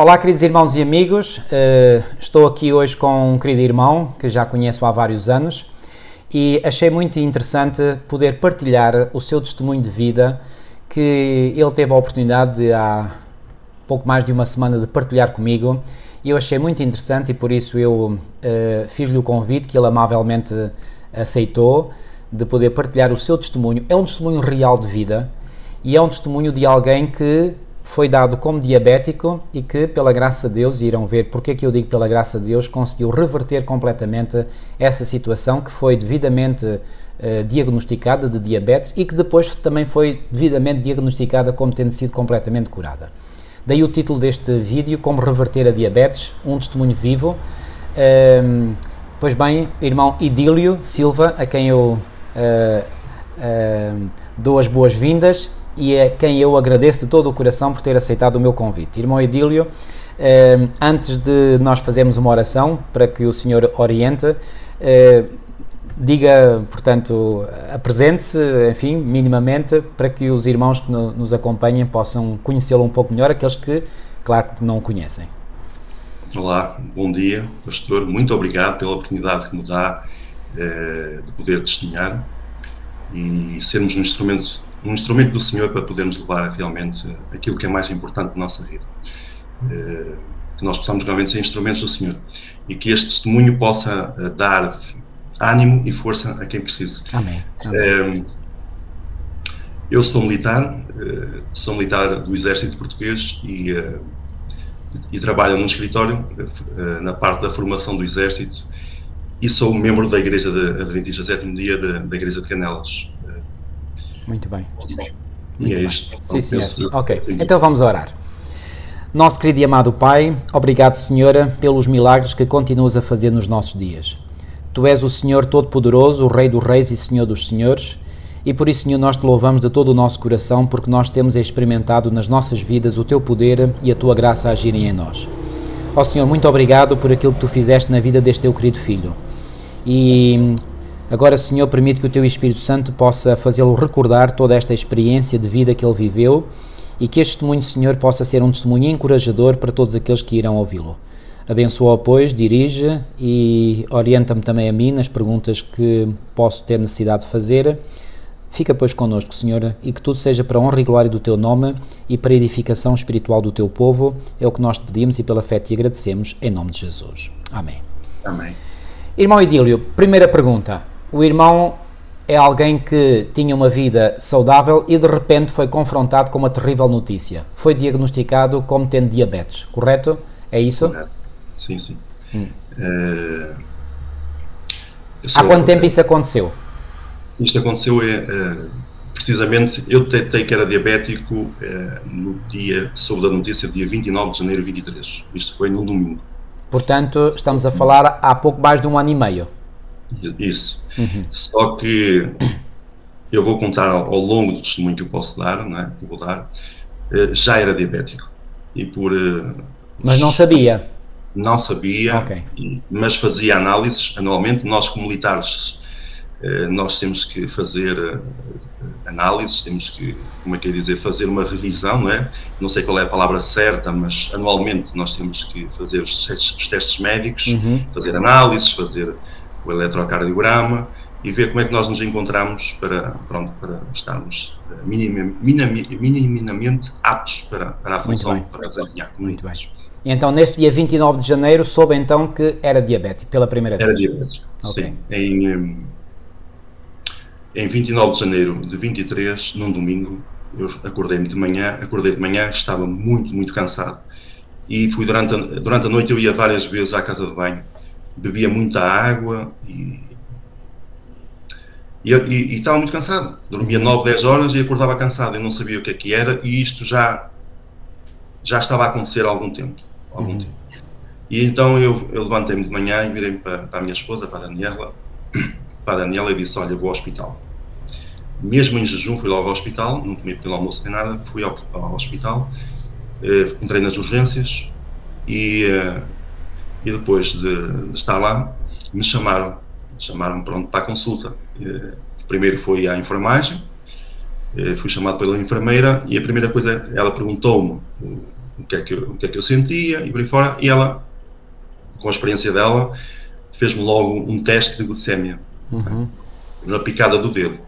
Olá, queridos irmãos e amigos, estou aqui hoje com um querido irmão que já conheço há vários anos e achei muito interessante poder partilhar o seu testemunho de vida que ele teve a oportunidade de, há pouco mais de uma semana de partilhar comigo e eu achei muito interessante e por isso eu fiz-lhe o convite que ele amavelmente aceitou de poder partilhar o seu testemunho. É um testemunho real de vida e é um testemunho de alguém que foi dado como diabético e que, pela graça de Deus, irão ver porque é que eu digo pela graça de Deus, conseguiu reverter completamente essa situação que foi devidamente diagnosticada de diabetes e que depois também foi devidamente diagnosticada como tendo sido completamente curada. Daí o título deste vídeo, Como Reverter a Diabetes, um testemunho vivo. Pois bem, irmão Idílio Silva, a quem eu dou as boas-vindas e é quem eu agradeço de todo o coração por ter aceitado o meu convite. Irmão Idílio, antes de nós fazermos uma oração para que o Senhor oriente, diga, portanto, apresente-se, enfim, minimamente, para que os irmãos que nos acompanhem possam conhecê-lo um pouco melhor, aqueles que, claro, que não o conhecem. Olá, bom dia, pastor, muito obrigado pela oportunidade que me dá de poder testemunhar e sermos um instrumento do Senhor para podermos levar realmente aquilo que é mais importante na nossa vida. Que nós possamos realmente ser instrumentos do Senhor e que este testemunho possa dar ânimo e força a quem precisa. Amém. Amém. Eu sou militar do Exército Português e trabalho num escritório na parte da formação do Exército e sou membro da Igreja Adventista Sétimo Dia da Igreja de Canelas. Muito bem. E é isto. Sim, senhor. Ok, então vamos orar. Nosso querido e amado Pai, obrigado, Senhora, pelos milagres que continuas a fazer nos nossos dias. Tu és o Senhor Todo-Poderoso, o Rei dos Reis e Senhor dos Senhores, e por isso, Senhor, nós te louvamos de todo o nosso coração, porque nós temos experimentado nas nossas vidas o teu poder e a tua graça a agirem em nós. Ó Senhor, muito obrigado por aquilo que tu fizeste na vida deste teu querido filho. E agora, Senhor, permite que o teu Espírito Santo possa fazê-lo recordar toda esta experiência de vida que ele viveu e que este testemunho, Senhor, possa ser um testemunho encorajador para todos aqueles que irão ouvi-lo. Abençoa-o, pois, dirige e orienta-me também a mim nas perguntas que posso ter necessidade de fazer. Fica, pois, connosco, Senhor, e que tudo seja para a honra e glória do teu nome e para a edificação espiritual do teu povo. É o que nós te pedimos e pela fé te agradecemos, em nome de Jesus. Amém. Amém. Irmão Idílio, primeira pergunta. O irmão é alguém que tinha uma vida saudável e de repente foi confrontado com uma terrível notícia. Foi diagnosticado como tendo diabetes, correto? É isso? Correto. Sim, sim. Há quanto tempo isso aconteceu? Isto aconteceu precisamente, eu detectei que era diabético soube da notícia, dia 29 de janeiro de 23. Isto foi num domingo. Portanto, estamos a falar há pouco mais de 1 ano e meio. Isso. Só que eu vou contar ao longo do testemunho que eu posso dar, não é? Que eu vou dar, já era diabético. E mas não sabia? Não sabia, okay. Mas fazia análises anualmente. Nós, como militares, nós temos que fazer análises, temos que, como é que é dizer, fazer uma revisão, não é? Não sei qual é a palavra certa, mas anualmente nós temos que fazer os testes médicos, fazer análises, fazer o eletrocardiograma e ver como é que nós nos encontramos para estarmos minimamente aptos para a função, para desempenhar. Muito bem. E então, neste dia 29 de janeiro, soube então que era diabético, pela primeira vez? Era diabético, okay. Sim. Em 29 de janeiro de 23, num domingo, eu acordei de manhã, estava muito, muito cansado. E fui durante a noite, eu ia várias vezes à casa de banho, bebia muita água e estava muito cansado. Dormia 9, 10 horas e acordava cansado. Eu não sabia o que é que era e isto já estava a acontecer há algum tempo. E então eu levantei-me de manhã e virei-me para a minha esposa, para a Daniela, e disse: olha, vou ao hospital. Mesmo em jejum fui logo ao hospital, não comi pequeno almoço nem nada, fui ao hospital, entrei nas urgências e depois de estar lá me chamaram pronto para a consulta. Primeiro foi à enfermagem, fui chamado pela enfermeira e a primeira coisa, ela perguntou-me o que é que eu sentia e por aí fora, e ela, com a experiência dela, fez-me logo um teste de glicémia, uma picada do dedo.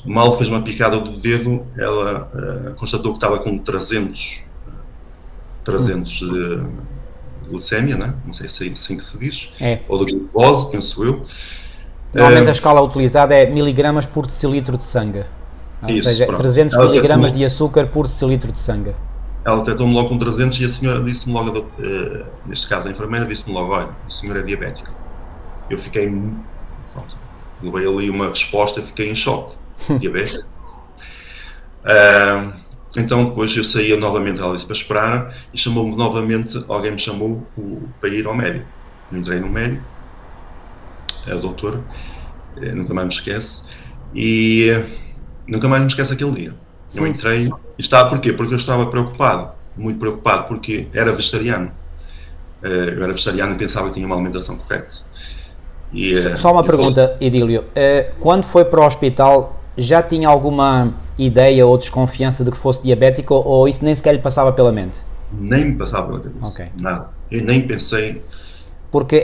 Mal fez uma picada do dedo, ela constatou que estava com 300 de glicémia, né? Não sei se é assim que se diz, ou de glicose, penso eu. Normalmente a escala utilizada é miligramas por decilitro de sangue, ou seja, pronto. 300 miligramas de açúcar por decilitro de sangue. Ela detectou-me logo com 300 e a senhora disse-me logo, neste caso a enfermeira disse-me logo, olha, o senhor é diabético. Eu fiquei, pronto, levei ali uma resposta, fiquei em choque, diabético. Então depois eu saía novamente, ela disse para esperar, e chamou-me novamente, alguém me chamou para ir ao médico. Eu entrei no médico, é o doutor, nunca mais me esquece, e nunca mais me esquece aquele dia. Eu entrei, e estava porquê? Porque eu estava preocupado, muito preocupado, porque era vegetariano. Eu era vegetariano e pensava que tinha uma alimentação correta. Só uma pergunta, Idílio, quando foi para o hospital, já tinha alguma ideia ou desconfiança de que fosse diabético, ou isso nem sequer lhe passava pela mente? Nem me passava pela cabeça, nada. Eu nem pensei... Porque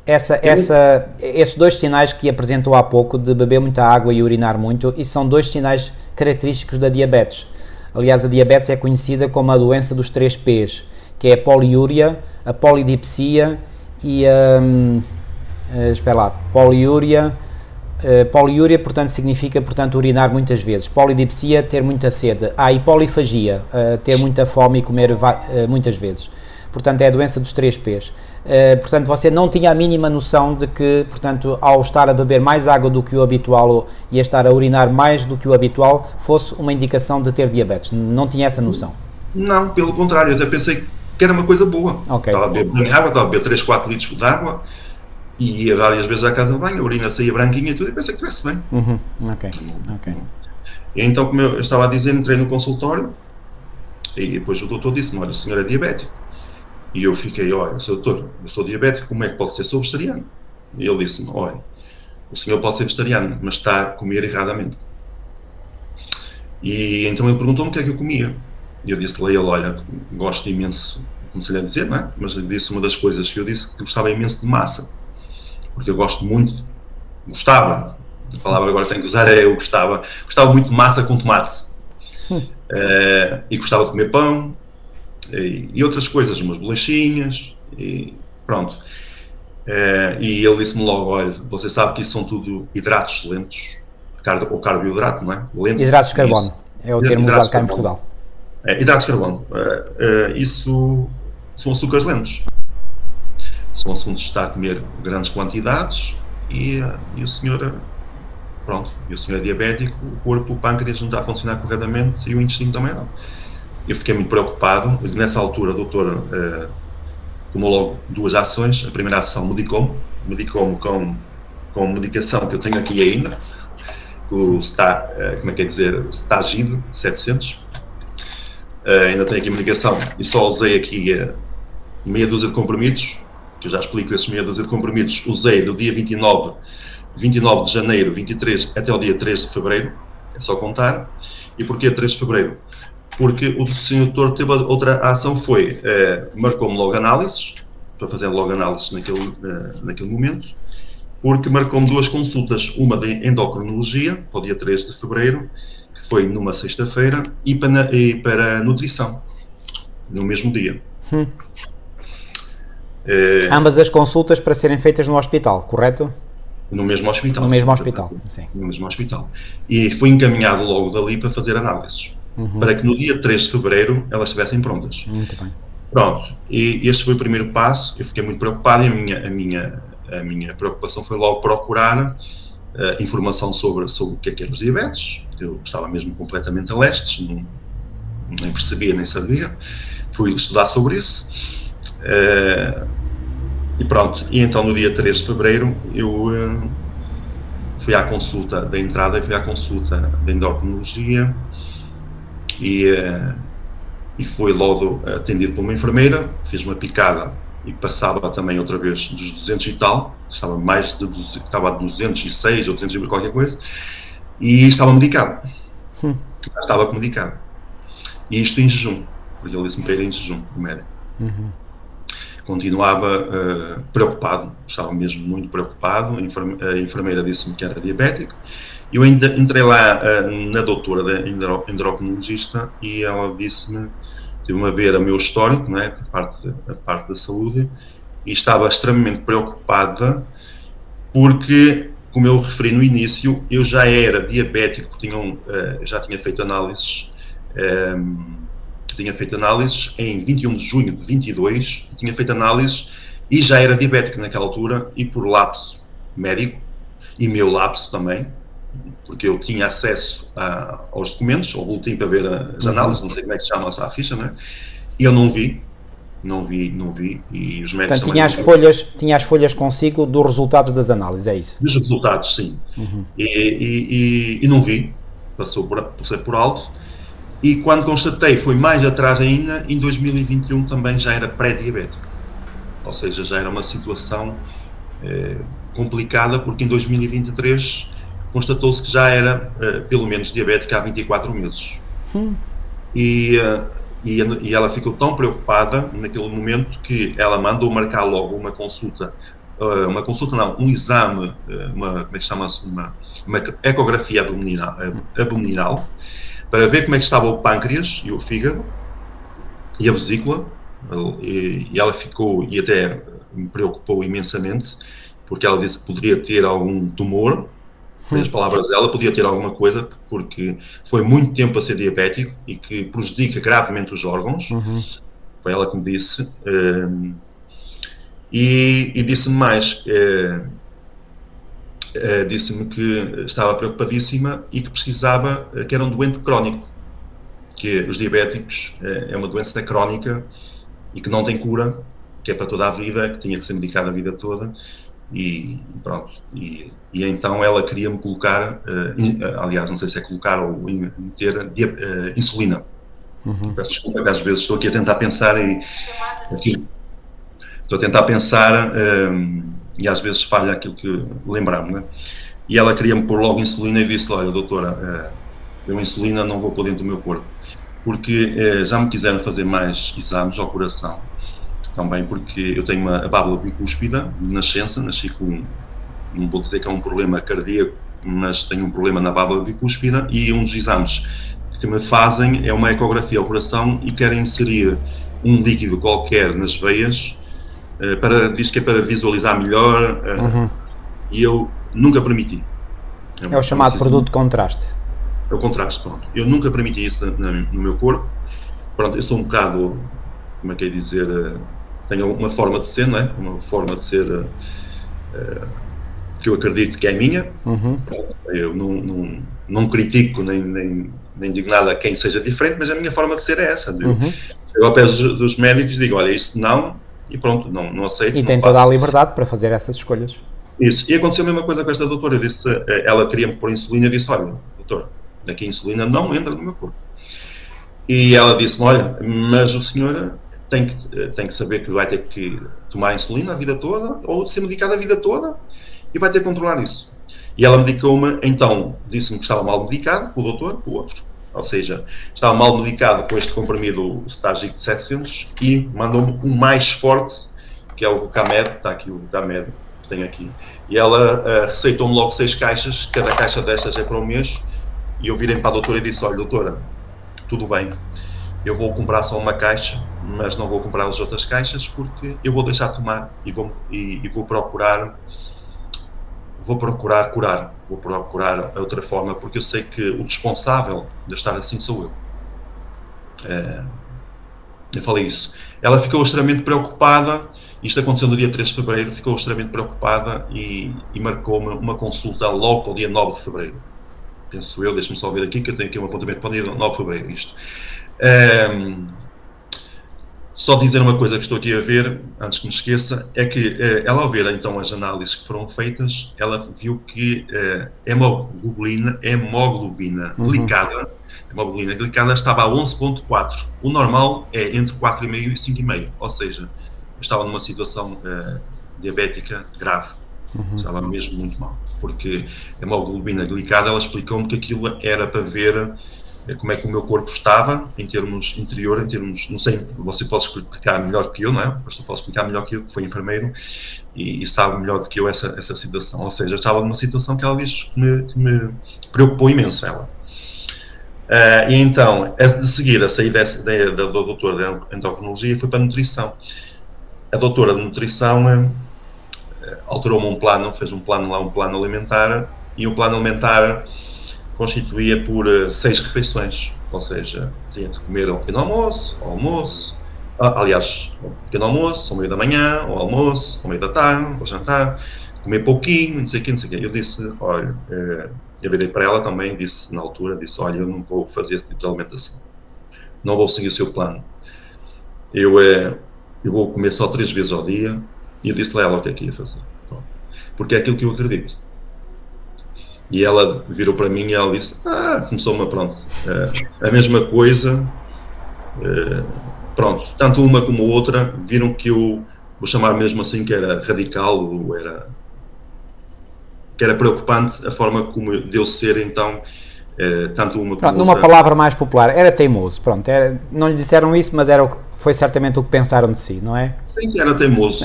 esses dois sinais que apresentou há pouco, de beber muita água e urinar muito, isso são dois sinais característicos da diabetes. Aliás, a diabetes é conhecida como a doença dos 3 P's, que é a poliúria, a polidipsia e poliúria, portanto, significa, urinar muitas vezes. Polidipsia, ter muita sede. E polifagia, ter muita fome e comer muitas vezes. Portanto, é a doença dos 3 P's. Portanto, você não tinha a mínima noção de que, portanto, ao estar a beber mais água do que o habitual e a estar a urinar mais do que o habitual, fosse uma indicação de ter diabetes. Não tinha essa noção? Não, pelo contrário, eu até pensei que era uma coisa boa. Estava a beber água, estava a beber 3, 4 litros de água, e ia várias vezes à casa de banho, a urina saía branquinha e tudo, e pensei que estivesse bem. E então, como eu estava a dizer, entrei no consultório, e depois o doutor disse-me, olha, o senhor é diabético. E eu fiquei, olha, doutor, eu sou diabético, como é que pode ser? Sou vegetariano. E ele disse-me, olha, o senhor pode ser vegetariano, mas está a comer erradamente. E então ele perguntou-me o que é que eu comia. E eu disse-lhe a ele, olha, gosto imenso, comecei a dizer, não é? Mas ele disse uma das coisas que eu disse, que gostava imenso de massa. Porque eu gosto muito, a palavra agora tenho que usar é eu gostava muito de massa com tomate. E gostava de comer pão, e outras coisas, umas bolachinhas, e pronto. E ele disse-me logo, olha, você sabe que isso são tudo hidratos lentos, ou carboidrato, não é? Lentos. Hidratos de carbono, é o termo usado cá em Portugal. Hidratos de carbono, isso são açúcares lentos. São assuntos de estar a comer grandes quantidades e o senhor, pronto, e o senhor é diabético, o corpo, o pâncreas não está a funcionar corretamente e o intestino também não. Eu fiquei muito preocupado. Nessa altura o doutor tomou logo 2 ações. A primeira ação medicou-me com medicação que eu tenho aqui ainda, o Stagid 700. Ainda tenho aqui medicação e só usei aqui meia dúzia de comprimidos, que eu já explico esses meia dúzia de comprimidos. Usei do dia 29 de janeiro, 23 até o dia 3 de fevereiro, é só contar. E porquê 3 de fevereiro? Porque o senhor doutor teve outra ação, marcou-me logo análises, para fazer logo análises naquele momento, porque marcou-me 2 consultas, uma de endocrinologia, para o dia 3 de fevereiro, que foi numa sexta-feira, e para nutrição, no mesmo dia. Ambas as consultas para serem feitas no hospital, correto? No mesmo hospital. No mesmo hospital, sim. No mesmo hospital. E foi encaminhado logo dali para fazer análises. Para que no dia 3 de fevereiro elas estivessem prontas. Muito bem. Pronto, e este foi o primeiro passo. Eu fiquei muito preocupado e a minha preocupação foi logo procurar informação sobre o que é que eram os diabetes. Eu estava mesmo completamente a lestes, nem percebia, nem sabia. Fui estudar sobre isso. E pronto, e então no dia 3 de fevereiro eu fui à consulta da entrada e fui à consulta da endocrinologia. E foi logo atendido por uma enfermeira, fiz uma picada e passava também outra vez dos 200 e tal, estava a 206 ou 200 e qualquer coisa, e estava medicado. Estava medicado. E isto em jejum. porque ele disse-me para ir em jejum, o médico. Continuava preocupado, estava mesmo muito preocupado. A enfermeira disse-me que era diabético. Eu ainda entrei lá na doutora da endocrinologista e ela disse-me, teve-me a ver o meu histórico, não é? a parte da saúde, e estava extremamente preocupada porque, como eu referi no início, eu já era diabético, já tinha feito análises em 21 de junho de 22, tinha feito análises e já era diabético naquela altura, e por lapso médico, e meu lapso também, porque eu tinha acesso aos documentos, ao boletim para ver as análises, não sei como é que se chama a ficha, né? E eu não vi, e os médicos Portanto, também tinha as folhas consigo dos resultados das análises, é isso? dos resultados, sim. E não vi, passou por alto. E quando constatei, foi mais atrás ainda, em 2021 também já era pré-diabético. Ou seja, já era uma situação complicada, porque em 2023 constatou-se que já era, pelo menos, diabética há 24 meses. E ela ficou tão preocupada naquele momento que ela mandou marcar logo uma consulta, um exame, como é que chama-se? Uma ecografia abdominal, para ver como é que estava o pâncreas e o fígado e a vesícula, e ela ficou, e até me preocupou imensamente, porque ela disse que poderia ter algum tumor, foi as palavras dela, podia ter alguma coisa, porque foi muito tempo a ser diabético e que prejudica gravemente os órgãos, foi ela que me disse, e disse-me mais, disse-me que estava preocupadíssima e que precisava, que era um doente crónico, que os diabéticos é uma doença crónica e que não tem cura, que é para toda a vida, que tinha que ser medicada a vida toda, e pronto. E então ela queria-me colocar, aliás, não sei se é colocar ou meter insulina. Peço desculpa que às vezes estou aqui a tentar pensar e às vezes falha aquilo que lembrar-me, né? E ela queria-me pôr logo insulina e disse: olha, doutora, eu insulina não vou pôr dentro do meu corpo, porque já me quiseram fazer mais exames ao coração, também porque eu tenho a válvula bicúspida de nascença, nasci com, não vou dizer que é um problema cardíaco, mas tenho um problema na válvula bicúspida, e um dos exames que me fazem é uma ecografia ao coração e querem inserir um líquido qualquer nas veias, diz que é para visualizar melhor, e eu nunca permiti. É o chamado produto de contraste. É o contraste, pronto. Eu nunca permiti isso no meu corpo. Pronto, eu sou um bocado, como é que é dizer, tenho uma forma de ser, não é? Uma forma de ser que eu acredito que é minha. Eu não critico nem digo nada a quem seja diferente, mas a minha forma de ser é essa. Eu ao pé dos médicos digo: olha, isto não, e pronto, não aceito. E tem toda a liberdade para fazer essas escolhas. Isso. E aconteceu a mesma coisa com esta doutora. Eu disse, ela queria-me pôr insulina, eu disse: olha, doutora, daqui a insulina não entra no meu corpo. E ela disse-me: olha, mas o senhor tem que saber que vai ter que tomar insulina a vida toda, ou ser medicado a vida toda, e vai ter que controlar isso. E ela medicou-me, então, disse-me que estava mal medicado, o doutor, o outro, ou seja, estava mal medicado com este comprimido, o Stagic de 700, e mandou-me um mais forte, que é o Vucamed, está aqui o Vucamed, que tenho aqui. E ela receitou-me logo 6 caixas, cada caixa destas é para um mês, e eu virei para a doutora e disse: olha, doutora, tudo bem, eu vou comprar só uma caixa, mas não vou comprar as outras caixas, porque eu vou deixar de tomar e vou procurar curar, vou procurar outra forma, porque eu sei que o responsável de estar assim sou eu. Eu falei isso. Ela ficou extremamente preocupada, isto aconteceu no dia 3 de fevereiro, ficou extremamente preocupada e marcou-me uma consulta logo para o dia 9 de fevereiro. Penso eu, deixa-me só ver aqui, que eu tenho aqui um apontamento para o dia 9 de fevereiro, isto. Só dizer uma coisa que estou aqui a ver, antes que me esqueça, é que ela, ao ver então as análises que foram feitas, ela viu que hemoglobina glicada estava a 11.4. O normal é entre 4,5 e 5,5, ou seja, eu estava numa situação diabética grave, estava mesmo muito mal, porque a hemoglobina glicada, ela explicou-me que aquilo era para ver como é que o meu corpo estava em termos interior, em termos, não sei, você pode explicar melhor do que eu, não é? O pastor pode explicar melhor que eu, que foi enfermeiro e sabe melhor do que eu essa situação. Ou seja, eu estava numa situação que ela diz que me preocupou imenso, ela. E então, de seguida, saí da doutora de endocrinologia e fui para a nutrição. A doutora de nutrição alterou-me um plano, fez um plano lá, um plano alimentar, e o plano alimentar constituía por 6 refeições, ou seja, tinha de comer ao pequeno almoço, ao almoço, aliás, ao pequeno almoço, ao meio da manhã, ao almoço, ao meio da tarde, ao jantar, comer pouquinho, não sei o quê, não sei o quê. Eu disse, olha, eu virei para ela também, disse na altura, disse, olha, eu não vou fazer esse tipo de alimentação, não vou seguir o seu plano, eu vou comer só 3 vezes ao dia, e eu disse-lhe a ela o que é que ia fazer, porque é aquilo que eu acredito. E ela virou para mim e ela disse, começou-me pronto, a mesma coisa, pronto, tanto uma como a outra viram que eu, vou chamar mesmo assim, que era radical, ou que era preocupante a forma como deu ser então, tanto uma como a outra. Numa palavra mais popular, era teimoso, pronto, não lhe disseram isso, mas foi certamente o que pensaram de si, não é? Sim, que era teimoso,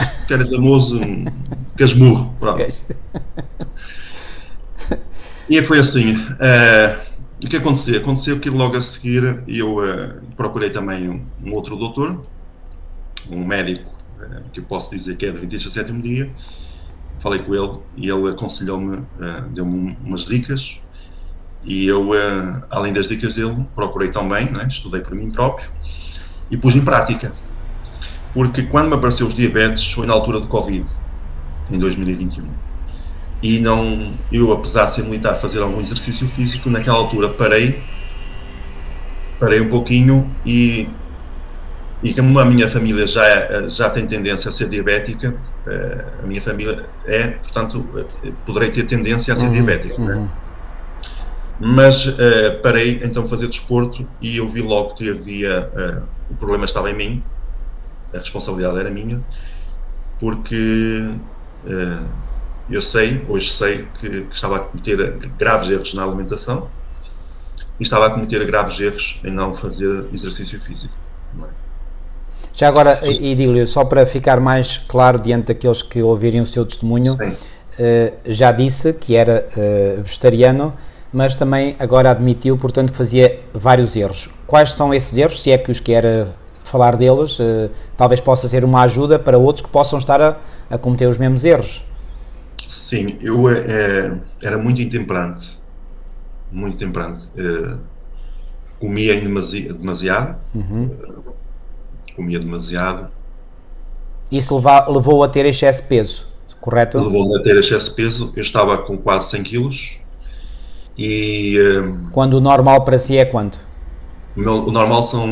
casmurro, pronto. E foi assim, o que aconteceu? Aconteceu que logo a seguir eu procurei também um outro doutor, um médico, que eu posso dizer que é de 27º dia, falei com ele e ele aconselhou-me, deu-me umas dicas, e eu, além das dicas dele, procurei também, né, estudei por mim próprio, e pus em prática, porque quando me apareceu os diabetes foi na altura do Covid, em 2021. E eu, apesar de ser militar, fazer algum exercício físico, naquela altura parei um pouquinho e como a minha família já tem tendência a ser diabética, a minha família portanto, poderei ter tendência a ser diabética, né? Mas parei então a fazer desporto e eu vi logo que o problema estava em mim, a responsabilidade era minha, porque hoje sei que estava a cometer graves erros na alimentação e estava a cometer graves erros em não fazer exercício físico. Não é? Já agora, Idílio, só para ficar mais claro diante daqueles que ouvirem o seu testemunho, já disse que era vegetariano, mas também agora admitiu, portanto, que fazia vários erros. Quais são esses erros, se é que os quer falar deles? Talvez possa ser uma ajuda para outros que possam estar a cometer os mesmos erros. Sim, eu era muito intemperante, comia demasiado, comia demasiado. Isso levou a ter excesso de peso, correto? Levou-me a ter excesso de peso, eu estava com quase 100 quilos e... Quando o normal para si é quanto? O normal são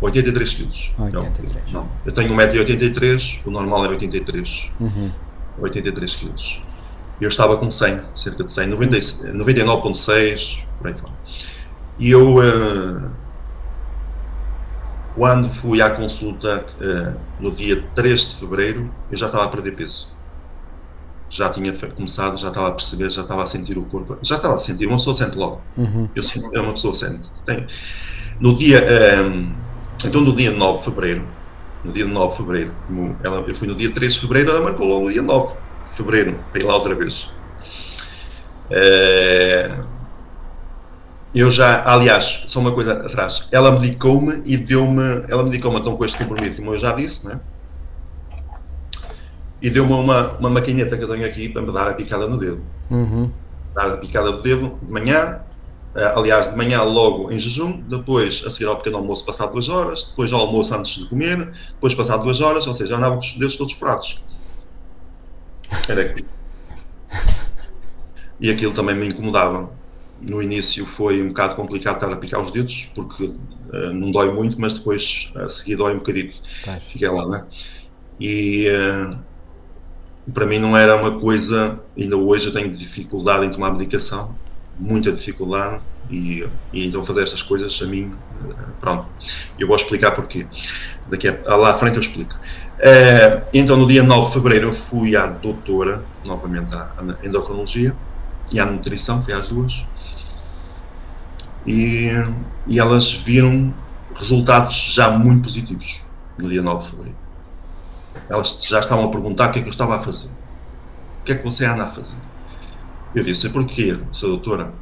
83 quilos. 83. Não, eu tenho 1,83 m, o normal é 83. 83 quilos. Eu estava com 100, cerca de 100, 99,6, por aí fora. E eu, quando fui à consulta, no dia 3 de fevereiro, eu já estava a perder peso. Já tinha começado, já estava a perceber, já estava a sentir o corpo. Já estava a sentir, uma pessoa sente logo. Uma pessoa sente. Então no dia 9 de fevereiro, eu fui no dia 3 de fevereiro, ela marcou logo o dia 9 de fevereiro, para ir lá outra vez. Eu já, aliás, só uma coisa atrás, ela medicou-me então com este comprimido, como eu já disse, né? E deu-me uma maquineta que eu tenho aqui para me dar a picada no dedo. Dar a picada do dedo de manhã, aliás, de manhã logo em jejum, depois a seguir ao pequeno almoço passado 2 horas, depois ao almoço antes de comer, depois passado 2 horas, ou seja, andava com os dedos todos furados. Era aquilo. E aquilo também me incomodava. No início foi um bocado complicado estar a picar os dedos, porque não dói muito, mas depois a seguir dói um bocadinho. Fiquei lá, né? E para mim não era uma coisa, ainda hoje eu tenho dificuldade em tomar medicação, muita dificuldade, e então fazer estas coisas a mim, pronto, eu vou explicar porquê, lá à frente eu explico. Então no dia 9 de fevereiro eu fui à doutora, novamente à endocrinologia e à nutrição, fui às duas, e, e elas viram resultados já muito positivos no dia 9 de fevereiro. Elas já estavam a perguntar o que é que eu estava a fazer. O que é que você anda a fazer? Eu disse, porquê, Sra. Doutora?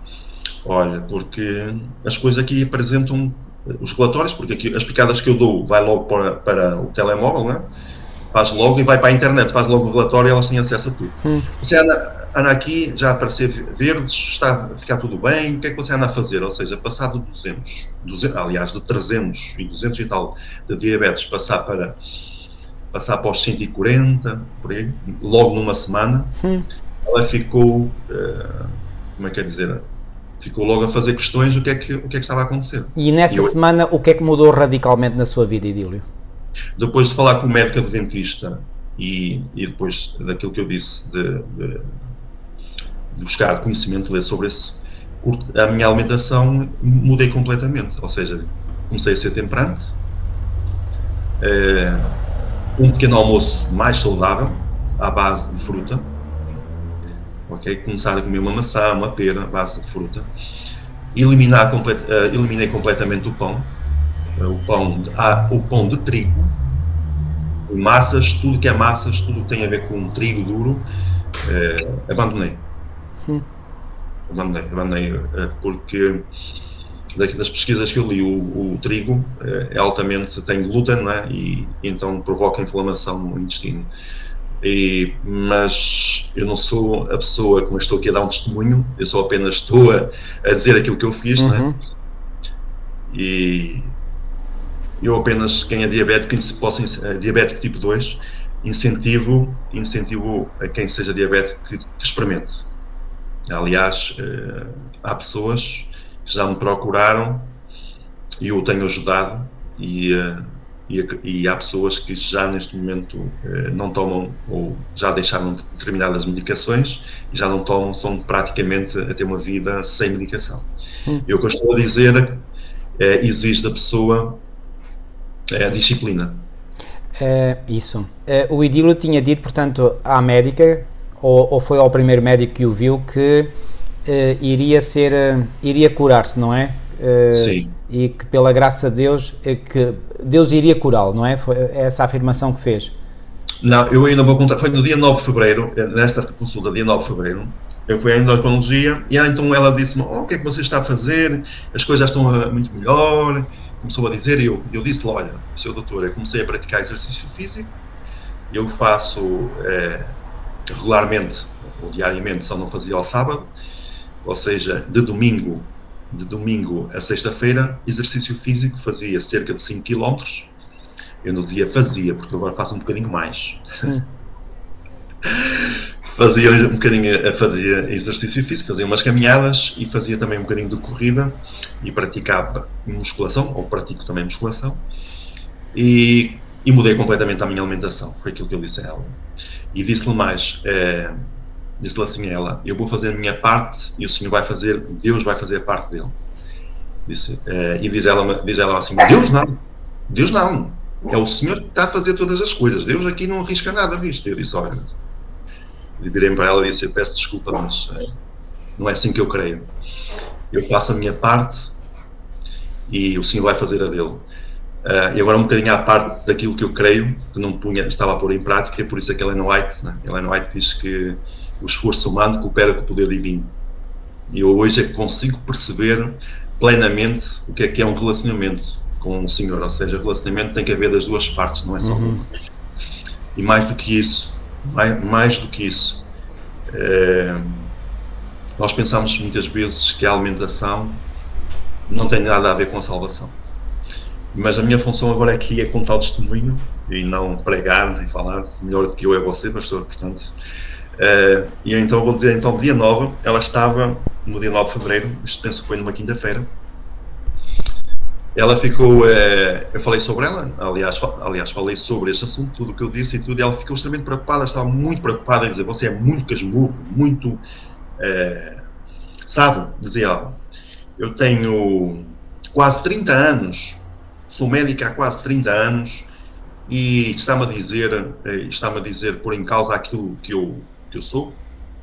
Olha, porque as coisas aqui apresentam os relatórios, porque aqui as picadas que eu dou vai logo para o telemóvel, não é? Faz logo e vai para a internet, faz logo o relatório e elas têm acesso a tudo. Você anda aqui, já a aparecer verdes, está a ficar tudo bem, o que é que você anda a fazer? Ou seja, passar de 200 aliás, de 300 e 200 e tal de diabetes, passar para os 140, por aí, logo numa semana, ela ficou, como é que é dizer, ficou logo a fazer questões do que é que estava a acontecer. E nessa semana, o que é que mudou radicalmente na sua vida, Idílio? Depois de falar com o médico adventista e depois daquilo que eu disse, de buscar conhecimento, ler sobre isso, a minha alimentação mudei completamente. Ou seja, comecei a ser temperante, um pequeno almoço mais saudável, à base de fruta, ok? Começar a comer uma maçã, uma pera, à base de fruta. Eliminei completamente o pão de trigo, massas, tudo que é massas, tudo que tem a ver com trigo duro, abandonei, porque das pesquisas que eu li, o trigo é altamente, tem glúten, não é? E então provoca inflamação no intestino. Mas eu não sou a pessoa, como estou aqui a dar um testemunho, eu só apenas estou a dizer aquilo que eu fiz, não é? E eu apenas, quem é diabético, diabético tipo 2, incentivo a quem seja diabético que experimente. Aliás, há pessoas que já me procuraram e eu tenho ajudado, e há pessoas que já neste momento não tomam ou já deixaram determinadas medicações e já não tomam, estão praticamente a ter uma vida sem medicação. E o que eu estou a dizer exige da pessoa disciplina. Isso. O Idílio tinha dito, portanto, à médica, ou foi ao primeiro médico que o viu, que iria curar-se, não é? Sim. E que pela graça de Deus, que Deus iria curá-lo, não é? Foi essa a afirmação que fez. Não, eu ainda vou contar, foi no dia 9 de fevereiro, nesta consulta, dia 9 de fevereiro, eu fui à endocrinologia e então ela disse-me, o que é que você está a fazer? As coisas já estão muito melhor. Começou a dizer, e eu disse-lhe, olha, Sr. Doutor, eu comecei a praticar exercício físico, eu faço regularmente, ou diariamente, só não fazia ao sábado, ou seja, de domingo a sexta-feira, exercício físico, fazia cerca de 5 km, eu não dizia fazia, porque agora faço um bocadinho mais. Fazia exercício físico, fazia umas caminhadas e fazia também um bocadinho de corrida e praticava musculação, ou pratico também musculação, e mudei completamente a minha alimentação, foi aquilo que eu disse a ela. E disse-lhe mais, disse-lhe assim a ela, eu vou fazer a minha parte e o Senhor vai fazer, Deus vai fazer a parte dele. E diz ela assim, Deus não, é o Senhor que está a fazer todas as coisas, Deus aqui não arrisca nada disto. Eu disse, olha, virei para ela e disse, peço desculpa, mas não é assim que eu creio. Eu faço a minha parte e o Senhor vai fazer a dele. E agora um bocadinho à parte daquilo que eu creio, que estava a pôr em prática, por isso é que Ellen White, né? Ellen White diz que o esforço humano coopera com o poder divino. E eu hoje é que consigo perceber plenamente o que é um relacionamento com o Senhor, ou seja, o relacionamento tem que haver das duas partes, não é só uma. E mais do que isso, nós pensamos muitas vezes que a alimentação não tem nada a ver com a salvação. Mas a minha função agora aqui é contar o testemunho e não pregar nem falar, melhor do que eu é você, pastor, portanto. E então vou dizer, então, dia 9, ela estava, no dia 9 de fevereiro, isto penso que foi numa quinta-feira, ela ficou, eu falei sobre ela, aliás falei sobre este assunto, tudo o que eu disse e tudo, e ela ficou extremamente preocupada, estava muito preocupada, a dizer, você é muito casmurro, muito, sabe, dizia ela, eu tenho quase 30 anos, sou médica há quase 30 anos, e está-me a dizer, pôr em causa aquilo que eu sou,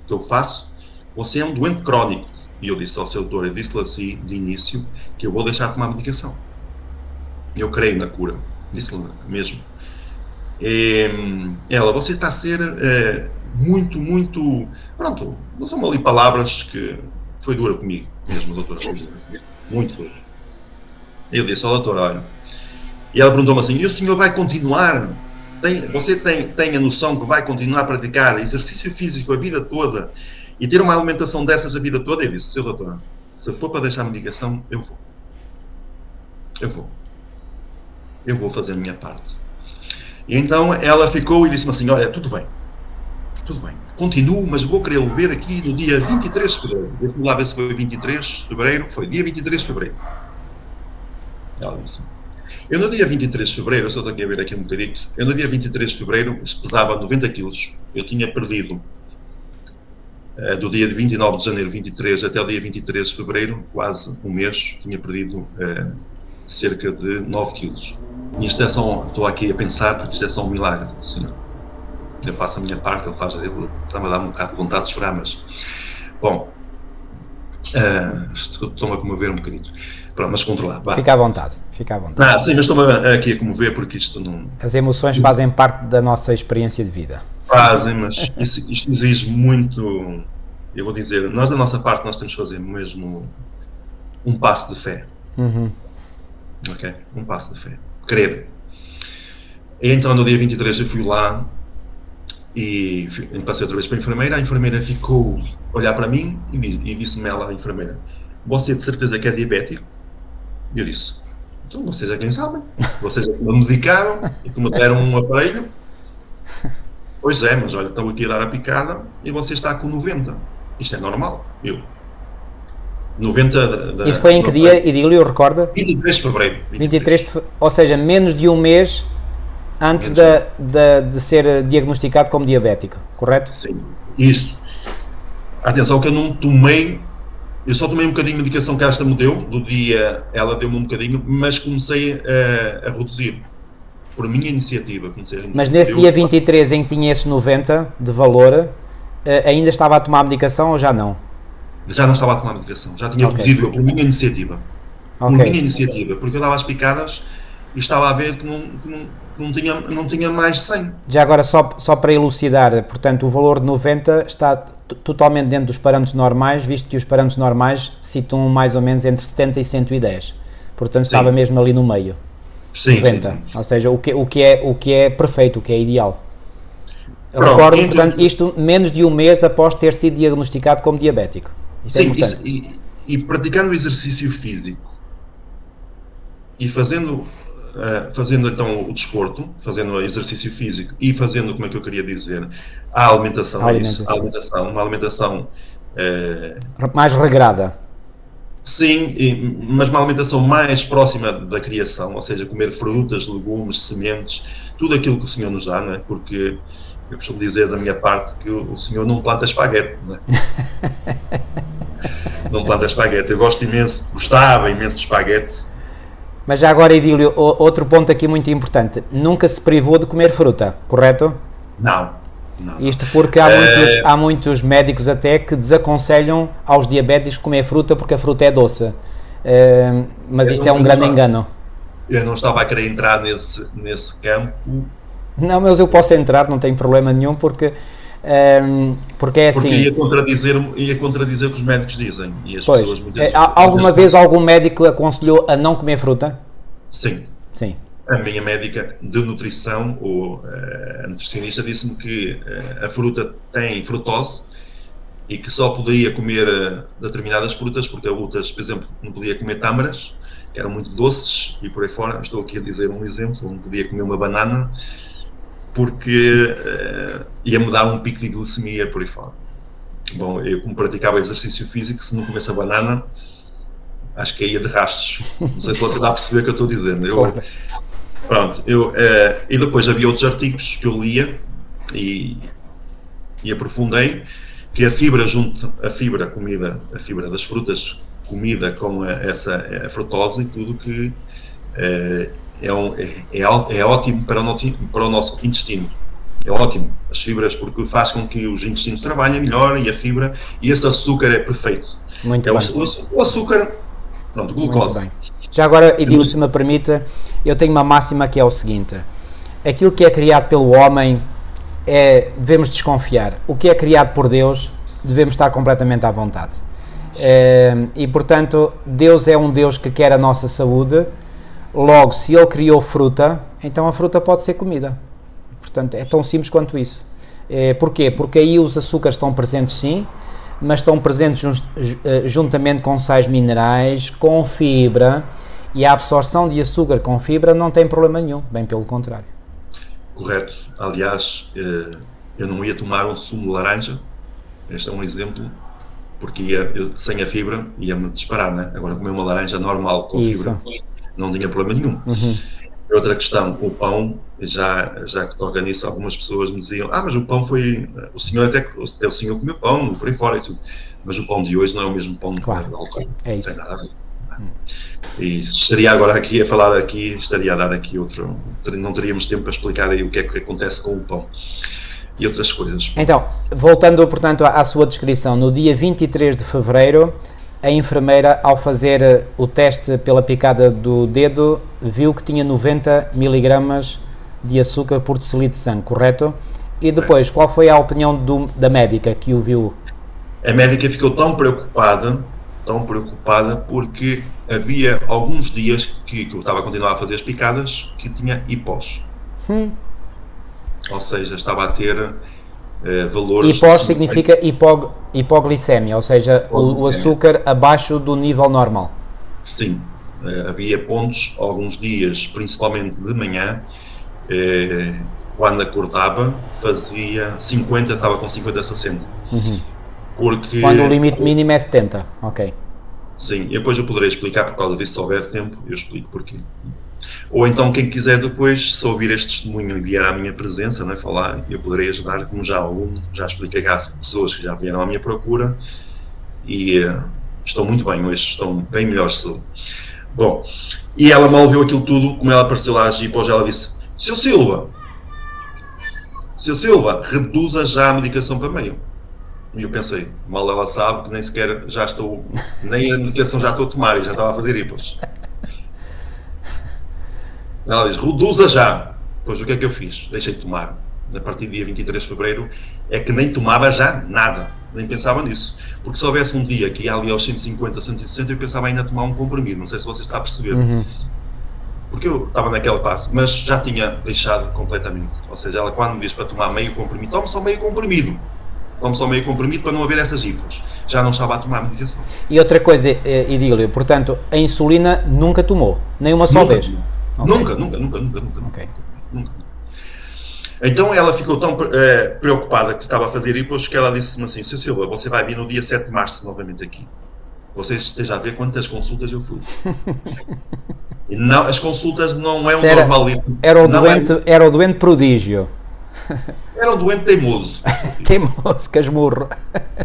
que eu faço, você é um doente crónico, E eu disse ao seu doutor, eu disse-lhe assim, de início, que eu vou deixar de tomar medicação. Eu creio na cura. Disse-lhe mesmo. Ela, você está a ser muito, muito... Pronto, usam ali palavras que foi dura comigo, mesmo, doutora. Muito dura. Eu disse ao doutor, olha... E ela perguntou-me assim, e o senhor vai continuar? Você tem a noção que vai continuar a praticar exercício físico a vida toda e ter uma alimentação dessas a vida toda? Eu disse, seu doutor, se for para deixar a medicação, eu vou. Eu vou fazer a minha parte. E então ela ficou e disse-me assim, olha, tudo bem, continuo, mas vou querer ver aqui no dia 23 de fevereiro. Deixa-me lá ver se foi 23 de fevereiro. Foi dia 23 de fevereiro. Ela disse, eu no dia 23 de fevereiro, eu só estou aqui a ver aqui um bocadito, eu no dia 23 de fevereiro pesava 90 quilos, eu tinha perdido do dia de 29 de janeiro 23 até o dia 23 de fevereiro, quase um mês, tinha perdido cerca de 9 quilos. E isto é só, estou aqui a pensar, porque isto é só um milagre do Senhor. Eu faço a minha parte, ele faz a dele, está-me a dar um bocado de vontade de chorar, mas... Bom, estou-me a comover um bocadinho. Pronto, mas controlar. Vá. Fica à vontade. Sim, mas estou-me aqui a comover porque isto não... As emoções fazem parte da nossa experiência de vida. Fazem, mas isto exige muito... Eu vou dizer, nós da nossa parte nós temos que fazer mesmo um passo de fé. Ok? Um passo de fé. Crer. E então no dia 23 eu fui lá e passei outra vez para a enfermeira ficou a olhar para mim e disse-me ela, a enfermeira, você de certeza que é diabético? E eu disse, então vocês é quem sabem, vocês é que me medicaram e que me deram um aparelho. Pois é, mas olha, estão aqui a dar a picada e você está com 90. Isto é normal. 90 Isso foi em que dia, Idílio, recorda? 23 de fevereiro. 23 de fevereiro, ou seja, menos de um mês antes de ser diagnosticado como diabético, correto? Sim, isso. Atenção que eu não tomei, eu só tomei um bocadinho de medicação que esta me deu, do dia ela deu-me um bocadinho, mas comecei a reduzir, por minha iniciativa. Mas nesse dia 23 em que tinha esses 90 de valor, ainda estava a tomar medicação ou já não? Já não estava a tomar medicação, já tinha reduzido eu, por minha iniciativa. Por minha iniciativa, porque eu dava as picadas e estava a ver que não tinha mais 100. Já agora, só para elucidar, portanto, o valor de 90 está totalmente dentro dos parâmetros normais, visto que os parâmetros normais citam mais ou menos entre 70 e 110. Portanto, estava mesmo ali no meio. Sim, 90. Sim. Ou seja, o que é perfeito, o que é ideal. Pronto, recordo, então, portanto, isto menos de um mês após ter sido diagnosticado como diabético. Isso sim, é e praticando o exercício físico e fazendo então o desporto, fazendo o exercício físico e fazendo, como é que eu queria dizer, a alimentação. Uma alimentação mais regrada. Sim, mas uma alimentação mais próxima da criação, ou seja, comer frutas, legumes, sementes, tudo aquilo que o Senhor nos dá, não é? Porque eu costumo dizer da minha parte que o Senhor não planta espaguete, não é? Não planta espaguete. Eu gostava imenso de espaguete. Mas já agora, Idílio, outro ponto aqui muito importante, nunca se privou de comer fruta, correto? Não. Isto porque há muitos médicos até que desaconselham aos diabéticos comer fruta porque a fruta é doce, mas isto é um grande engano. Eu não estava a querer entrar nesse campo. Não, mas eu posso entrar, não tem problema nenhum, porque é assim... Porque ia contradizer o que os médicos dizem. E as pessoas alguma vez algum médico aconselhou a não comer fruta? Sim. A minha médica de nutrição, ou a nutricionista, disse-me que a fruta tem frutose e que só podia comer determinadas frutas, porque outras, por exemplo, não podia comer tâmaras, que eram muito doces, e por aí fora. Estou aqui a dizer um exemplo, não podia comer uma banana, porque ia-me dar um pico de glicemia por aí fora. Bom, eu como praticava exercício físico, se não comesse a banana, acho que ia de rastros. Não sei se você está a perceber o que eu estou dizendo. Claro. Pronto, e depois havia outros artigos que eu lia e aprofundei, que a fibra das frutas comida com a frutose e tudo que é ótimo para o nosso intestino. é ótimo, as fibras, porque faz com que os intestinos trabalhem melhor e a fibra, e esse açúcar é perfeito. Muito bem. O açúcar, pronto, glucose. Muito bem. Já agora, Idílio, se me permite, eu tenho uma máxima que é o seguinte: aquilo que é criado pelo homem devemos desconfiar. O que é criado por Deus, devemos estar completamente à vontade. E, portanto, Deus é um Deus que quer a nossa saúde. Logo, se Ele criou fruta, então a fruta pode ser comida. Portanto, é tão simples quanto isso. Porquê? Porque aí os açúcares estão presentes, sim, mas estão presentes juntamente com sais minerais, com fibra, e a absorção de açúcar com fibra não tem problema nenhum, bem pelo contrário. Correto. Aliás, eu não ia tomar um sumo de laranja, este é um exemplo, porque sem a fibra ia-me disparar, né? Agora comer uma laranja normal com fibra não tinha problema nenhum. Outra questão, o pão, já que toca nisso, algumas pessoas me diziam, mas o pão foi, o senhor até o senhor comeu pão, por aí fora e tudo, mas o pão de hoje não é o mesmo pão claro. de alcohol, é isso. Não tem nada a ver. E estaria agora aqui a falar aqui, estaria a dar aqui outro, não teríamos tempo para explicar aí o que é que acontece com o pão e outras coisas. Então, voltando portanto à sua descrição, no dia 23 de fevereiro, a enfermeira, ao fazer o teste pela picada do dedo, viu que tinha 90 miligramas de açúcar por decilitro de sangue, correto? E depois, qual foi a opinião da médica que o viu? A médica ficou tão preocupada porque havia alguns dias que eu estava a continuar a fazer as picadas que tinha hipós. Ou seja, estava a ter valores... Hipós significa hipoglicemia, ou seja, o açúcar abaixo do nível normal. Sim, havia pontos, alguns dias, principalmente de manhã, quando acordava, fazia 50, estava com 50 a 60. Porque, quando o limite mínimo é 70, ok. Sim, e depois eu poderei explicar, por causa disso, se houver tempo, eu explico porquê. Ou então, quem quiser depois, se ouvir este testemunho e vier à minha presença, né, falar, eu poderei ajudar, como já expliquei a pessoas que já vieram à minha procura e estão muito bem hoje, estão bem melhores de saúde. Bom, e ela mal viu aquilo tudo, como ela apareceu lá a agir, depois ela disse, Sr. Silva, reduza já a medicação para meio. E eu pensei, mal ela sabe que nem sequer nem a medicação já estou a tomar e já estava a fazer hipos. Ela diz, reduza já. Pois o que é que eu fiz? Deixei de tomar. A partir do dia 23 de fevereiro é que nem tomava já nada. Nem pensava nisso. Porque se houvesse um dia que ia ali aos 150, 160, eu pensava ainda tomar um comprimido. Não sei se você está a perceber. Porque eu estava naquele passo, mas já tinha deixado completamente. Ou seja, ela quando me diz para tomar meio comprimido, tome só meio comprimido. Tome só meio comprimido para não haver essas hipos. Já não estava a tomar medicação. E outra coisa, Idílio, portanto, a insulina nunca tomou? Nem uma só vez? Nunca. Okay. Nunca. Então ela ficou tão preocupada que estava a fazer hipos que ela disse-me assim, Sr. Silva, você vai vir no dia 7 de março novamente aqui. Você esteja a ver quantas consultas eu fui. E não, as consultas não é um normal. Era o doente prodígio. Era um doente teimoso. Teimoso, casmurro.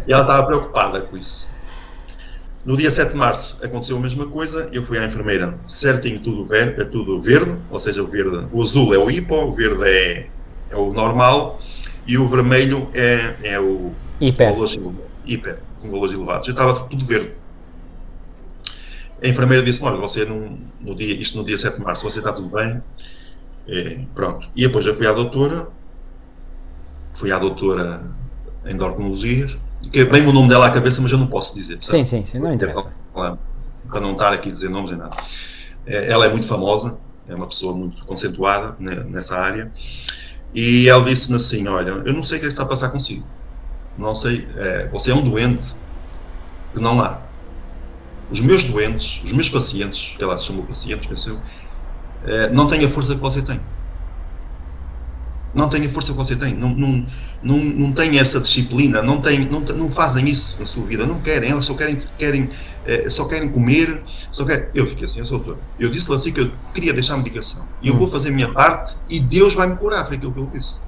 E ela estava preocupada com isso. No dia 7 de março aconteceu a mesma coisa, eu fui à enfermeira, certinho, tudo verde, ou seja, o azul é o hipo, o verde é o normal e o vermelho é o hiper, com valores elevados. Eu estava tudo verde. A enfermeira disse-me, olha, você no dia 7 de março, você está tudo bem? Pronto. E depois eu fui à doutora endocrinologia, que vem o nome dela à cabeça, mas eu não posso dizer. Sabe? Sim, não interessa. Para não estar aqui a dizer nomes nem nada. Ela é muito famosa, é uma pessoa muito conceituada nessa área, e ela disse-me assim, olha, eu não sei o que está a passar consigo. Não sei, você é um doente que não há. Os meus doentes, os meus pacientes, que ela chamou pacientes, pensou, não têm a força que você tem. Não têm a força que você tem, não têm essa disciplina, não fazem isso na sua vida, não querem, elas só querem comer, Eu fiquei assim, eu disse-lhe assim que eu queria deixar a medicação, e eu vou fazer a minha parte, e Deus vai me curar, foi aquilo que eu disse.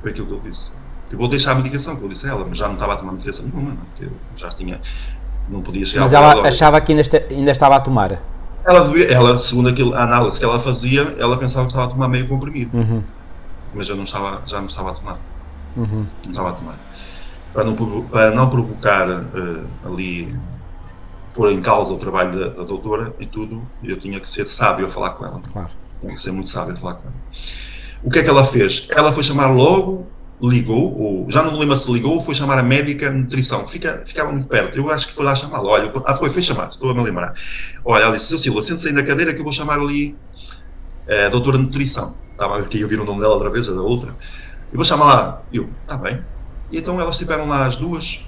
Foi aquilo que eu disse. Eu vou deixar a medicação, que eu disse a ela, mas já não estava a tomar medicação nenhuma, porque eu já tinha, não podia chegar. Mas ela achava que ainda estava a tomar? Ela, segundo a análise que ela fazia, ela pensava que estava a tomar meio comprimido. mas eu já não estava a tomar. Não estava a tomar. Para não provocar ali, pôr em causa o trabalho da doutora e tudo, eu tinha que ser sábio a falar com ela. Claro. Tinha que ser muito sábio a falar com ela. O que é que ela fez? Ela foi chamar logo, ligou, ou já não me lembro se ligou, ou foi chamar a médica de nutrição, ficava muito perto. Eu acho que foi lá chamá-la. Olha, foi chamar, estou a me lembrar. Olha, ela disse: Seu Silva, sente-se aí na cadeira que eu vou chamar ali a doutora de nutrição. Estava aqui a ouvir o nome dela outra vez, a da outra. Eu vou chamar lá. Eu, está bem. E então elas estiveram lá as duas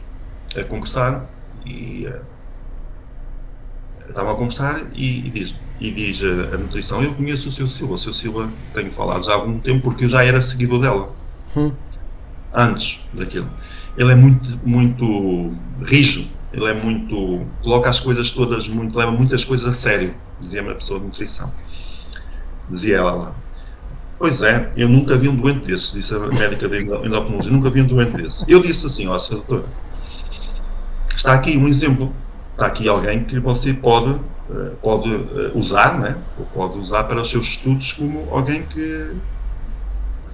a conversar e estavam a conversar e diz a nutrição: eu conheço o seu Silva, tenho falado já há algum tempo porque eu já era seguidor dela. Antes daquilo. Ele é muito rijo, ele é muito, coloca as coisas todas muito, leva muitas coisas a sério, dizia-me a pessoa de nutrição. Dizia ela lá. Pois é, eu nunca vi um doente desses, disse a médica de endocrinologia, nunca vi um doente desse. Eu disse assim: ó, Sr. Doutor, está aqui um exemplo, está aqui alguém que você pode usar, né? Ou pode usar para os seus estudos como alguém que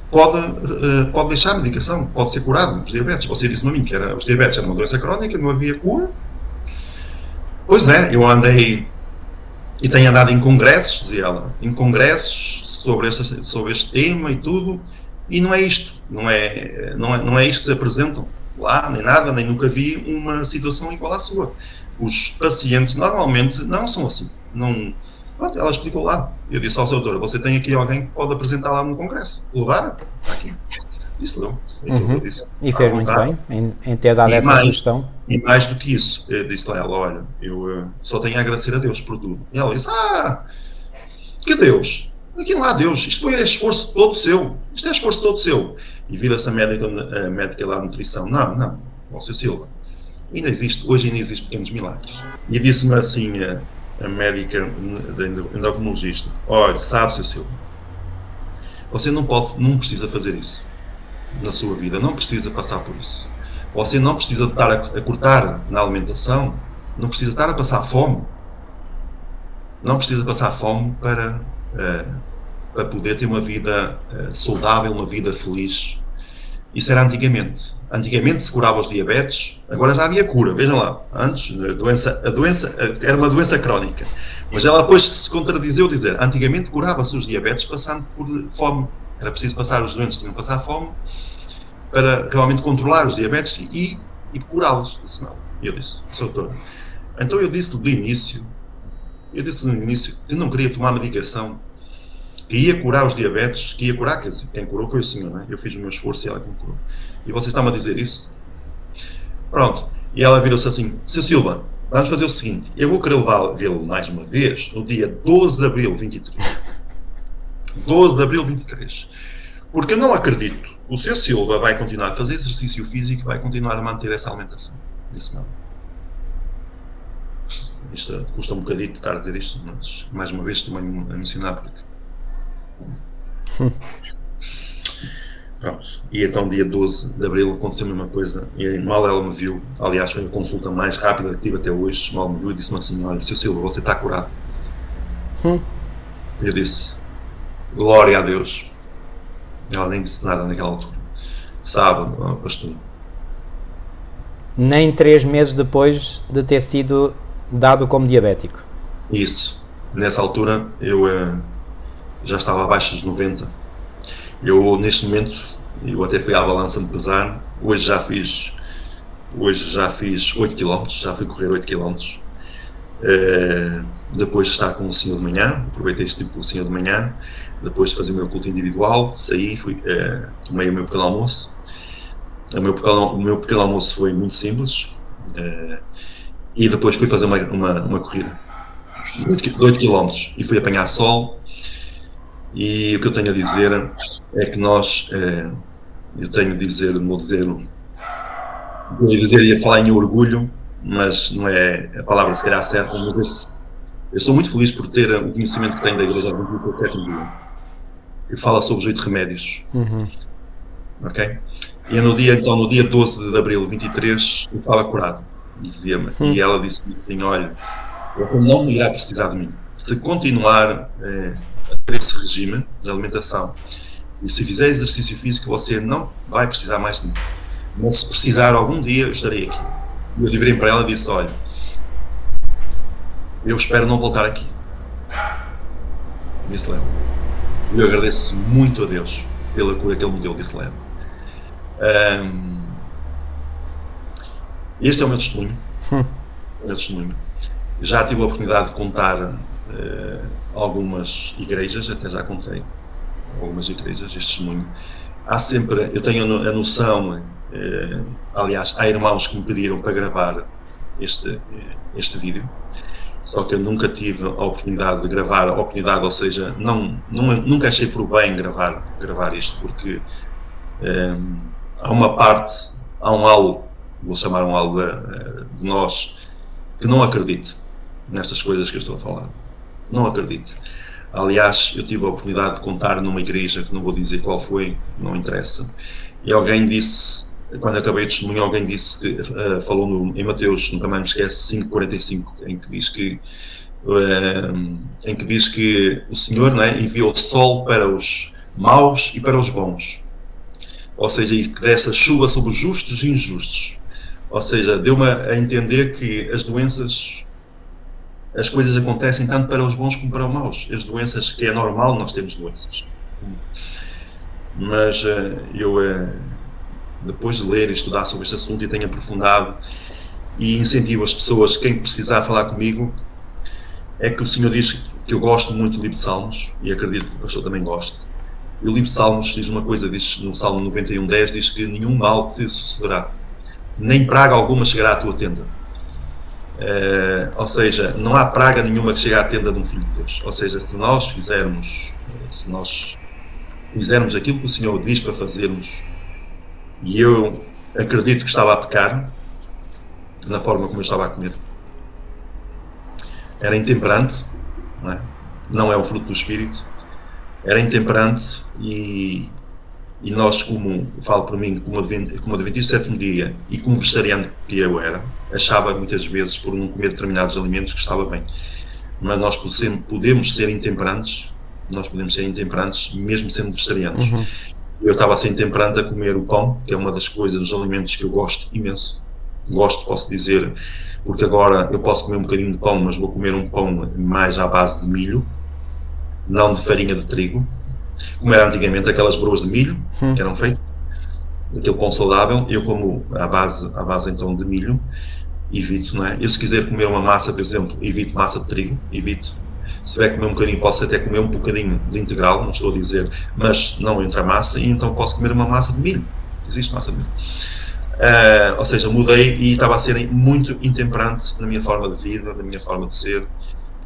pode deixar a medicação, pode ser curado dos diabetes. Você disse-me a mim que os diabetes eram uma doença crónica, não havia cura. Pois é, eu andei e tenho andado em congressos, dizia ela, em congressos sobre este tema e tudo, e não é isto, não é isto que se apresentam lá, nem nada, nem nunca vi uma situação igual à sua. Os pacientes normalmente não são assim. Não, pronto, ela explicou lá. Eu disse ao doutor: você tem aqui alguém que pode apresentar lá no congresso. Levar? Está aqui. Disse não. Disse, e fez muito bem em ter dado essa sugestão. E mais do que isso, eu disse a ela: olha, eu só tenho a agradecer a Deus por tudo. E ela disse: que Deus? Aqui não há Deus, isto foi esforço todo seu. Isto é esforço todo seu. E vira-se a médica lá de nutrição: não, ó Sr. Silva, hoje ainda existe pequenos milagres. E disse-me assim a médica endocrinologista: olha, sabe, Sr. Silva, você não precisa fazer isso na sua vida, não precisa passar por isso. Você não precisa estar a cortar na alimentação, não precisa estar a passar fome. Não precisa passar fome para poder ter uma vida saudável, uma vida feliz. Isso era antigamente. Antigamente se curava os diabetes, agora já havia cura. Vejam lá, antes a doença era uma doença crónica. Mas ela depois se contradizeu, dizer: antigamente curava-se os diabetes passando por fome. Era preciso os doentes tinham que passar fome para realmente controlar os diabetes e curá-los. E eu disse: Sr. Doutor, então eu disse no início que não queria tomar medicação, que ia curar os diabetes, que ia curar, quer dizer, quem curou foi o senhor, não é? Eu fiz o meu esforço e ela que me curou. E você está-me a dizer isso? Pronto. E ela virou-se assim: Sr. Silva, vamos fazer o seguinte, eu vou querer vê-lo mais uma vez no dia 12 de abril 23. 12 de abril 23. Porque eu não acredito que o Sr. Silva vai continuar a fazer exercício físico e vai continuar a manter essa alimentação. Disse não. Isto custa um bocadinho de estar a dizer isto, mas mais uma vez estou-me a emocionar por aqui. Vamos. E então dia 12 de abril aconteceu a mesma coisa e mal ela me viu, aliás foi a consulta mais rápida que tive até hoje, mal me viu e disse-me assim: olha, Sr. Silva, você está curado. Eu disse: glória a Deus. Ela nem disse nada naquela altura. Sabe, pastor, nem 3 meses depois de ter sido dado como diabético. Isso. Nessa altura eu já estava abaixo dos 90. Eu neste momento, eu até fui à balança de pesar, hoje já fiz 8 km, já fui correr 8 km. Depois de estar com o senhor de manhã, aproveitei este tempo com o senhor de manhã, depois de fazer o meu culto individual, saí, tomei o meu pequeno almoço. O meu pequeno almoço foi muito simples, e depois fui fazer uma corrida de 8 km e fui apanhar sol. E o que eu tenho a dizer é que nós, eu tenho a dizer, ia falar em orgulho, mas não é a palavra se calhar certa, mas eu sou muito feliz por ter o conhecimento que tenho da Igreja Adventista Sétimo Dia, que fala sobre os 8 remédios. Ok? E no dia 12 de abril 23, eu estava curado, dizia-me, e ela disse-me assim: olha, você não irá precisar de mim. Se continuar a ter esse regime de alimentação E se fizer exercício físico, você não vai precisar mais de mim. Mas se precisar algum dia, eu estarei aqui. E eu virei para ela e disse, olha, eu espero não voltar aqui. Disse Léo. Eu agradeço muito a Deus pela cura que Ele me deu, disse Léo. Este é o meu testemunho. Já tive a oportunidade de contar algumas igrejas, até já contei algumas igrejas, este testemunho. Há sempre, eu tenho a noção, aliás, há irmãos que me pediram para gravar este vídeo, só que eu nunca tive a oportunidade de gravar, ou seja, nunca achei por bem gravar isto, porque há uma parte, há um algo, vou chamar um algo de nós, que não acredito nestas coisas que eu estou a falar. Não acredito. Aliás, eu tive a oportunidade de contar numa igreja, que não vou dizer qual foi, não interessa, e alguém disse, quando acabei de testemunho, alguém disse que falou em Mateus, nunca mais me esquece, 5,45, em que diz que o Senhor, não é, enviou o sol para os maus e para os bons, ou seja, que dessa chuva sobre os justos e injustos, ou seja, deu-me a entender que as doenças, as coisas acontecem tanto para os bons como para os maus. As doenças, que é normal, nós temos doenças. Mas eu, depois de ler e estudar sobre este assunto, e tenho aprofundado e incentivo as pessoas, quem precisar falar comigo, é que o Senhor diz que eu gosto muito do livro de Salmos, e acredito que o pastor também goste. E o livro de Salmos diz uma coisa, diz no Salmo 91:10, diz que nenhum mal te sucederá, nem praga alguma chegará à tua tenda. Ou seja, não há praga nenhuma que chegue à tenda de um filho de Deus. Ou seja, se nós fizermos aquilo que o Senhor diz para fazermos, e eu acredito que estava a pecar na forma como eu estava a comer, era intemperante, não é o fruto do Espírito, era intemperante, e nós, como falo por mim, como adventista do sétimo dia e como vegetariano que eu era, achava muitas vezes, por não comer determinados alimentos, que estava bem. Mas nós podemos ser intemperantes, mesmo sendo vegetarianos. Eu estava a ser intemperante a comer o pão, que é uma das coisas, dos alimentos que eu gosto imenso. Gosto, posso dizer, porque agora eu posso comer um bocadinho de pão, mas vou comer um pão mais à base de milho, não de farinha de trigo, como era antigamente aquelas broas de milho que eram feitas, aquele pão saudável. Eu como à base então de milho, evito, não é? Eu, se quiser comer uma massa, por exemplo, evito massa de trigo, evito. Se tiver que comer um bocadinho, posso até comer um bocadinho de integral, não estou a dizer, mas não entra a massa, e então posso comer uma massa de milho. Existe massa de milho. Ou seja, mudei e estava a ser muito intemperante na minha forma de vida, na minha forma de ser.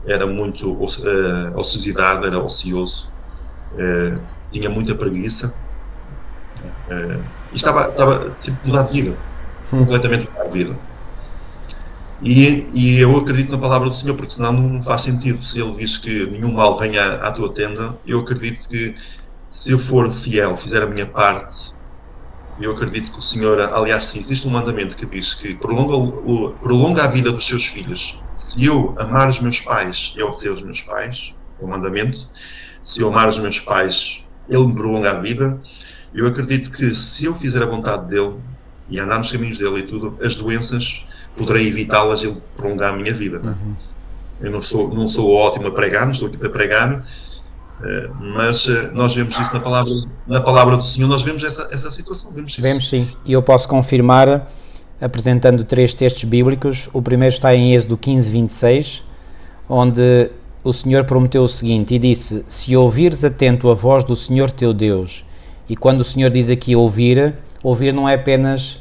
Era muito ociosidade, era ocioso. Tinha muita preguiça, e estava tipo mudado de vida, completamente mudado de vida. E eu acredito na palavra do Senhor, porque senão não faz sentido. Se Ele diz que nenhum mal venha à tua tenda, eu acredito que, se eu for fiel, fizer a minha parte, eu acredito que o Senhor, aliás, sim, existe um mandamento que diz que prolonga a vida dos seus filhos. Se eu amar os meus pais e obedecer aos meus pais, é um mandamento. Se eu amar os meus pais, Ele me prolonga a vida. Eu acredito que, se eu fizer a vontade dEle e andar nos caminhos dEle e tudo, as doenças poderei evitá-las e Ele prolongar a minha vida. Eu não sou ótimo a pregar, não estou aqui para pregar, mas nós vemos isso na palavra do Senhor. Nós vemos essa situação. Vemos sim, e eu posso confirmar, apresentando 3 textos bíblicos. O primeiro está em Êxodo 15:26, onde o Senhor prometeu o seguinte, e disse: se ouvires atento a voz do Senhor teu Deus. E quando o Senhor diz aqui ouvir não é apenas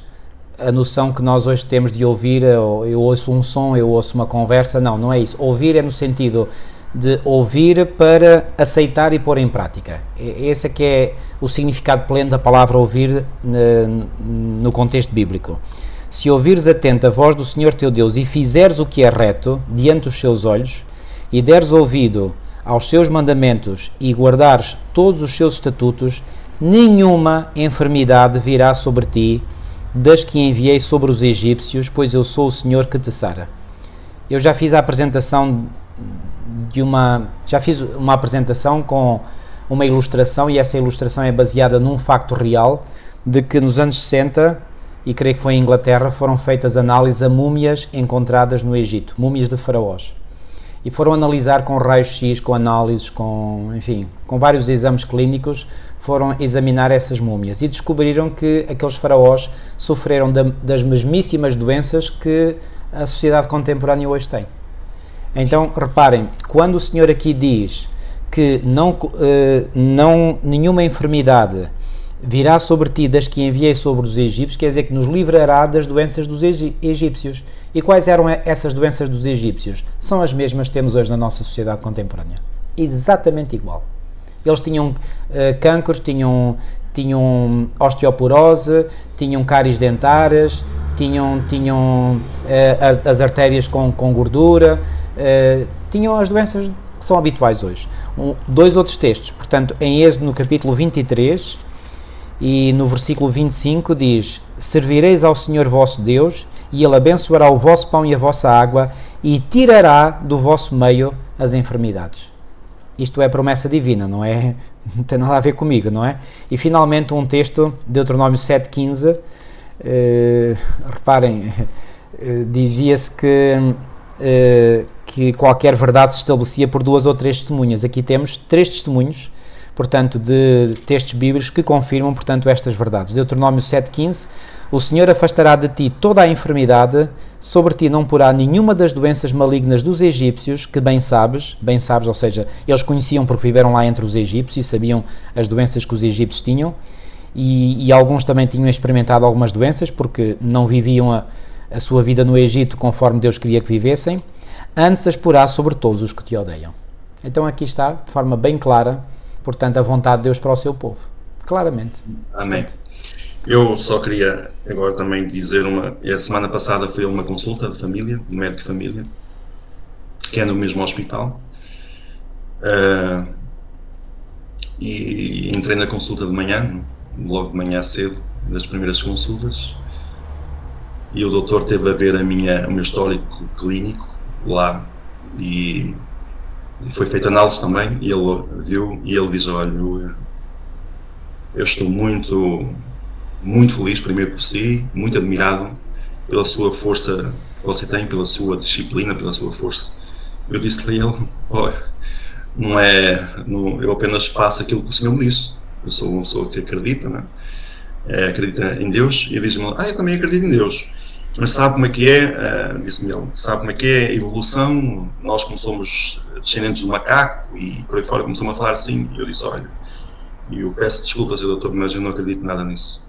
a noção que nós hoje temos de ouvir, eu ouço um som, eu ouço uma conversa, não é isso. Ouvir é no sentido de ouvir para aceitar e pôr em prática. Esse é que é o significado pleno da palavra ouvir no contexto bíblico. Se ouvires atento a voz do Senhor teu Deus e fizeres o que é reto diante dos seus olhos, e deres ouvido aos seus mandamentos e guardares todos os seus estatutos, nenhuma enfermidade virá sobre ti das que enviei sobre os egípcios, pois eu sou o Senhor que te sara. Eu já fiz uma apresentação com uma ilustração, e essa ilustração é baseada num facto real, de que nos anos 60, e creio que foi em Inglaterra, foram feitas análises a múmias encontradas no Egito, múmias de faraós. E foram analisar com raios-x, com análises, enfim, com vários exames clínicos, foram examinar essas múmias e descobriram que aqueles faraós sofreram das mesmíssimas doenças que a sociedade contemporânea hoje tem. Então, reparem, quando o Senhor aqui diz que nenhuma enfermidade virá sobre ti das que enviei sobre os egípcios, quer dizer que nos livrará das doenças dos egípcios. E quais eram essas doenças dos egípcios? São as mesmas que temos hoje na nossa sociedade contemporânea. Exatamente igual. Eles tinham cancros, tinham osteoporose, tinham cáries dentárias, tinham as artérias com gordura, tinham as doenças que são habituais hoje. Dois outros textos, portanto, em Êxodo, no capítulo 23, e no versículo 25 diz: servireis ao Senhor vosso Deus, e Ele abençoará o vosso pão e a vossa água, e tirará do vosso meio as enfermidades. Isto é promessa divina, não é? Não tem nada a ver comigo, não é? E finalmente um texto, Deuteronômio 7,15, reparem, dizia-se que qualquer verdade se estabelecia por 2 ou 3 testemunhas. Aqui temos 3 testemunhos, portanto, de textos bíblicos que confirmam, portanto, estas verdades. Deuteronômio 7,15: o Senhor afastará de ti toda a enfermidade, sobre ti não porá nenhuma das doenças malignas dos egípcios, que bem sabes, ou seja, eles conheciam porque viveram lá entre os egípcios e sabiam as doenças que os egípcios tinham, e alguns também tinham experimentado algumas doenças, porque não viviam a sua vida no Egito conforme Deus queria que vivessem. Antes as porá sobre todos os que te odeiam. Então aqui está, de forma bem clara, portanto, a vontade de Deus para o seu povo. Claramente. Amém. Portanto, eu só queria agora também dizer a semana passada foi uma consulta de família, de médico de família, que é no mesmo hospital, e entrei na consulta de manhã, logo de manhã cedo, das primeiras consultas, e o doutor teve a ver o meu histórico clínico lá, e foi feita análise também, e ele viu, e ele diz: olha, eu estou muito feliz, primeiro por si, muito admirado pela sua força que você tem, pela sua disciplina, pela sua força. Eu disse-lhe a ele: olha, eu apenas faço aquilo que o Senhor me disse. Eu sou uma pessoa que acredita, né? Acredita em Deus, e diz-me: eu também acredito em Deus. Mas sabe como é que é, disse-me ele, sabe como é que é a evolução? Nós, como somos descendentes do macaco, e por aí fora começou-me a falar assim, e eu disse: olha, eu peço desculpas, doutor, mas eu não acredito nada nisso.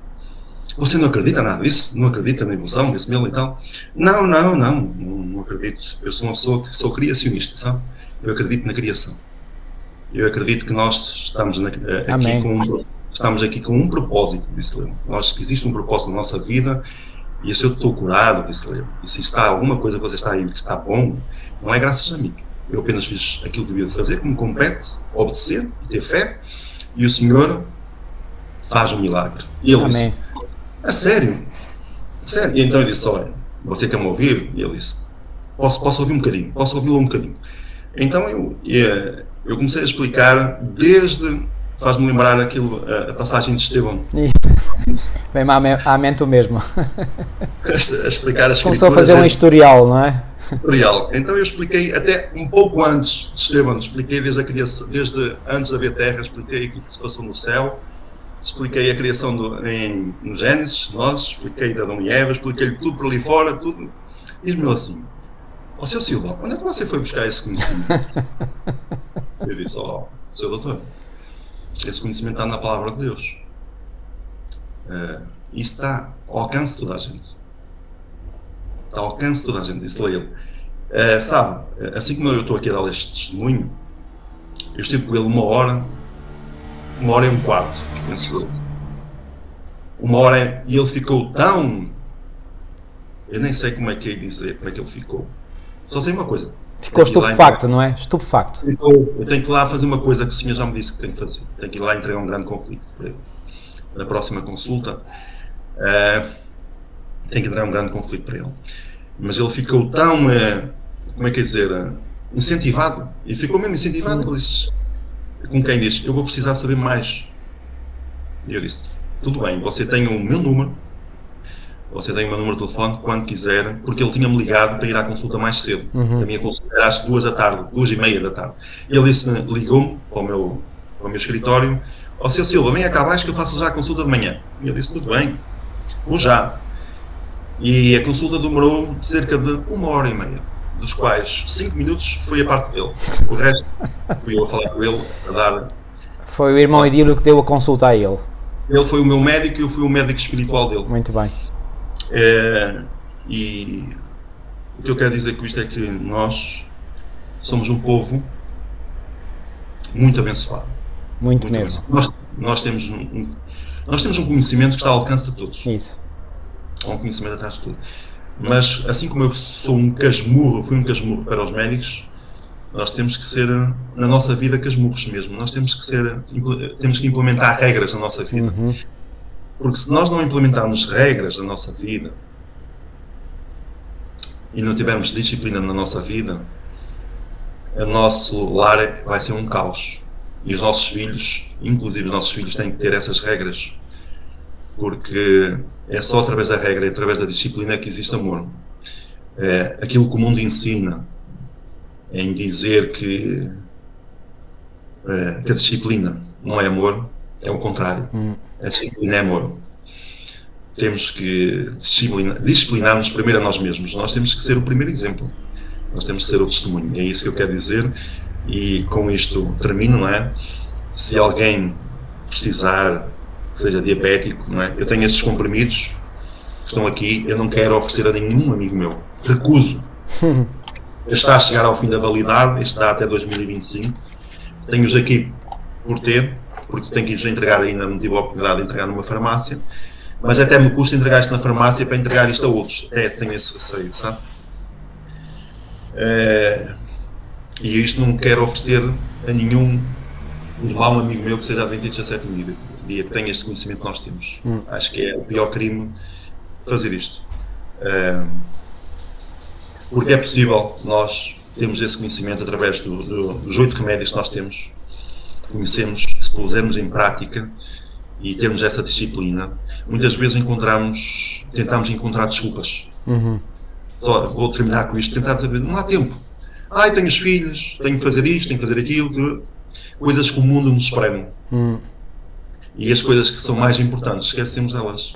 Você não acredita nada disso? Não acredita na evolução? Disse-me ele e tal. Não acredito. Eu sou uma pessoa que sou criacionista, sabe? Eu acredito na criação. Eu acredito que nós estamos aqui com um propósito, disse ele. Existe um propósito na nossa vida. E se eu estou curado, disse ele, e se está alguma coisa que você está aí que está bom, não é graças a mim. Eu apenas fiz aquilo que devia fazer, que me compete, obedecer e ter fé, e o Senhor faz um milagre. E ele disse: a sério? E então eu disse: olha, você quer me ouvir? E ele disse: posso ouvir um bocadinho, posso ouvi-lo um bocadinho. Então eu comecei a explicar faz-me lembrar a passagem de Estevão. Bem, amém tu mesmo. A explicar as Começou a fazer um historial, não é? Historial. Então eu expliquei até um pouco antes de Estevão, expliquei desde a criação, desde antes de haver terra, expliquei aquilo que se passou no céu, expliquei a criação no Gênesis, expliquei de Adão e Eva, expliquei tudo por ali fora, tudo. Diz-me assim: ó Sr. Silva, onde é que você foi buscar esse conhecimento? Eu disse: Sr. Doutor, esse conhecimento está na palavra de Deus. Isso está ao alcance de toda a gente. Está ao alcance de toda a gente, disse-lhe ele. Sabe, assim como eu estou aqui a dar este testemunho, eu estive com ele 1 hora e um quarto, penso eu. 1 hora, e ele ficou tão... Eu nem sei como é que é dizer, como é que ele ficou. Só sei uma coisa. Ficou estupefacto, não é? Estupefacto. Eu tenho que ir lá fazer uma coisa que o senhor já me disse que tenho que fazer. Tenho que ir lá entregar um grande conflito para ele. Na próxima consulta, tenho que entregar um grande conflito para ele. Mas ele ficou tão, como é que é dizer, incentivado. E ficou mesmo incentivado. Ele disse: com quem diz, eu vou precisar saber mais. E eu disse, tudo bem, você tem o meu número de telefone quando quiser, porque ele tinha-me ligado para ir à consulta mais cedo. A minha consulta era às 2 da tarde, 2h30 da tarde. Ele disse-me, ligou-me para o meu escritório, ó Sr. Silva, vem cá abaixo que eu faço já a consulta de manhã. E eu disse, tudo bem, vou já. E a consulta demorou cerca de 1h30, dos quais 5 minutos foi a parte dele. O resto, fui eu a falar com ele, a dar... Foi o irmão Edílio que deu a consulta a ele. Ele foi o meu médico e eu fui o médico espiritual dele. Muito bem. E o que eu quero dizer com isto é que nós somos um povo muito abençoado. Muito mesmo. Abençoado. Nós temos um conhecimento que está ao alcance de todos. Isso. Há um conhecimento atrás de tudo. Mas assim como eu sou um casmurro, fui um casmurro para os médicos, nós temos que ser, na nossa vida, casmurros mesmo. Nós temos que implementar regras na nossa vida. Porque se nós não implementarmos regras na nossa vida e não tivermos disciplina na nossa vida, o nosso lar vai ser um caos. E os nossos filhos, inclusive os nossos filhos, têm que ter essas regras. Porque é só através da regra e através da disciplina que existe amor. Aquilo que o mundo ensina em dizer que a disciplina não é amor, é o contrário. A disciplina é amor. Temos que disciplinar-nos primeiro a nós mesmos. Nós temos que ser o primeiro exemplo. Nós temos que ser o testemunho. É isso que eu quero dizer. E com isto termino, não é? Se alguém precisar, seja diabético, não é? Eu tenho estes comprimidos que estão aqui, eu não quero oferecer a nenhum amigo meu. Recuso. Está a chegar ao fim da validade, este dá até 2025. Tenho-os aqui por ter, porque tenho que os entregar ainda, não tive a oportunidade de entregar numa farmácia, mas até me custa entregar isto na farmácia para entregar isto a outros. Tenho esse receio, sabe? E isto não quero oferecer a nenhum mau amigo meu que seja adventista do sétimo dia, que tenha este conhecimento que nós temos. Acho que é o pior crime fazer isto. Porque é possível nós termos esse conhecimento através dos 8 remédios que nós temos, conhecemos, se pusermos em prática e termos essa disciplina. Muitas vezes tentamos encontrar desculpas. Só vou terminar com isto, tentar saber, não há tempo. Eu tenho os filhos, tenho que fazer isto, tenho que fazer aquilo, coisas que o mundo nos espreme. E as coisas que são mais importantes, esquecemos delas.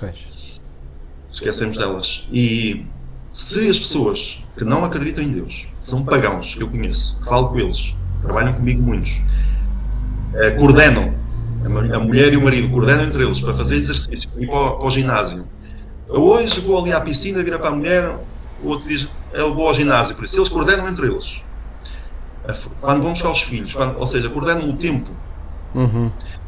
Esquecemos delas. E se as pessoas que não acreditam em Deus, são pagãos, que eu conheço, que falo com eles, trabalham comigo muitos, coordenam, a mulher e o marido coordenam entre eles para fazer exercício, ir para o ginásio. Hoje vou ali à piscina, vira para a mulher, o outro diz, eu vou ao ginásio, por isso eles coordenam entre eles. Quando vão buscar os filhos, ou seja, coordenam o tempo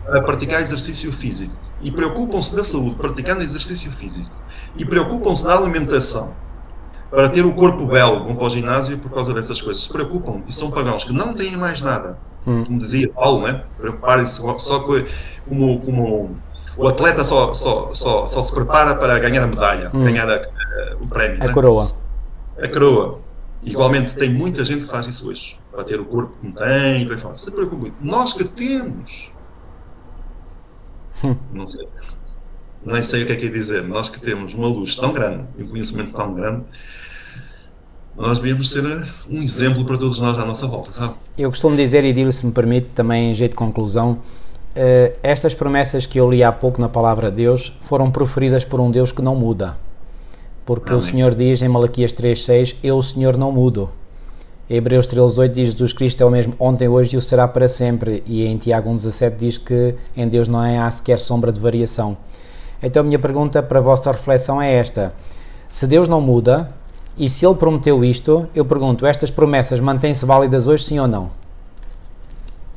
para praticar exercício físico e preocupam-se da saúde praticando exercício físico e preocupam-se da alimentação para ter o corpo belo, vão para o ginásio por causa dessas coisas, se preocupam e são pagãos que não têm mais nada, como dizia Paulo, né? Preocuparem-se só como o atleta só se prepara para ganhar a medalha, ganhar o prémio, a coroa. A coroa. Igualmente tem muita gente que faz isso hoje, para ter o corpo que tem, para falar, se preocupe. Nós que temos, não sei, nem sei o que é dizer, nós que temos uma luz tão grande, um conhecimento tão grande, nós devíamos ser um exemplo para todos nós à nossa volta, sabe? Eu costumo dizer, e se me permite, também em jeito de conclusão, estas promessas que eu li há pouco na Palavra de Deus foram proferidas por um Deus que não muda. Porque Amém. O Senhor diz em Malaquias 3,6, eu, o Senhor, não mudo. Em Hebreus 13,8 diz, Jesus Cristo é o mesmo ontem, hoje e o será para sempre. E em Tiago 1,17 diz que em Deus não há sequer sombra de variação. Então a minha pergunta para a vossa reflexão é esta. Se Deus não muda, e se Ele prometeu isto, eu pergunto, estas promessas mantêm-se válidas hoje, sim ou não?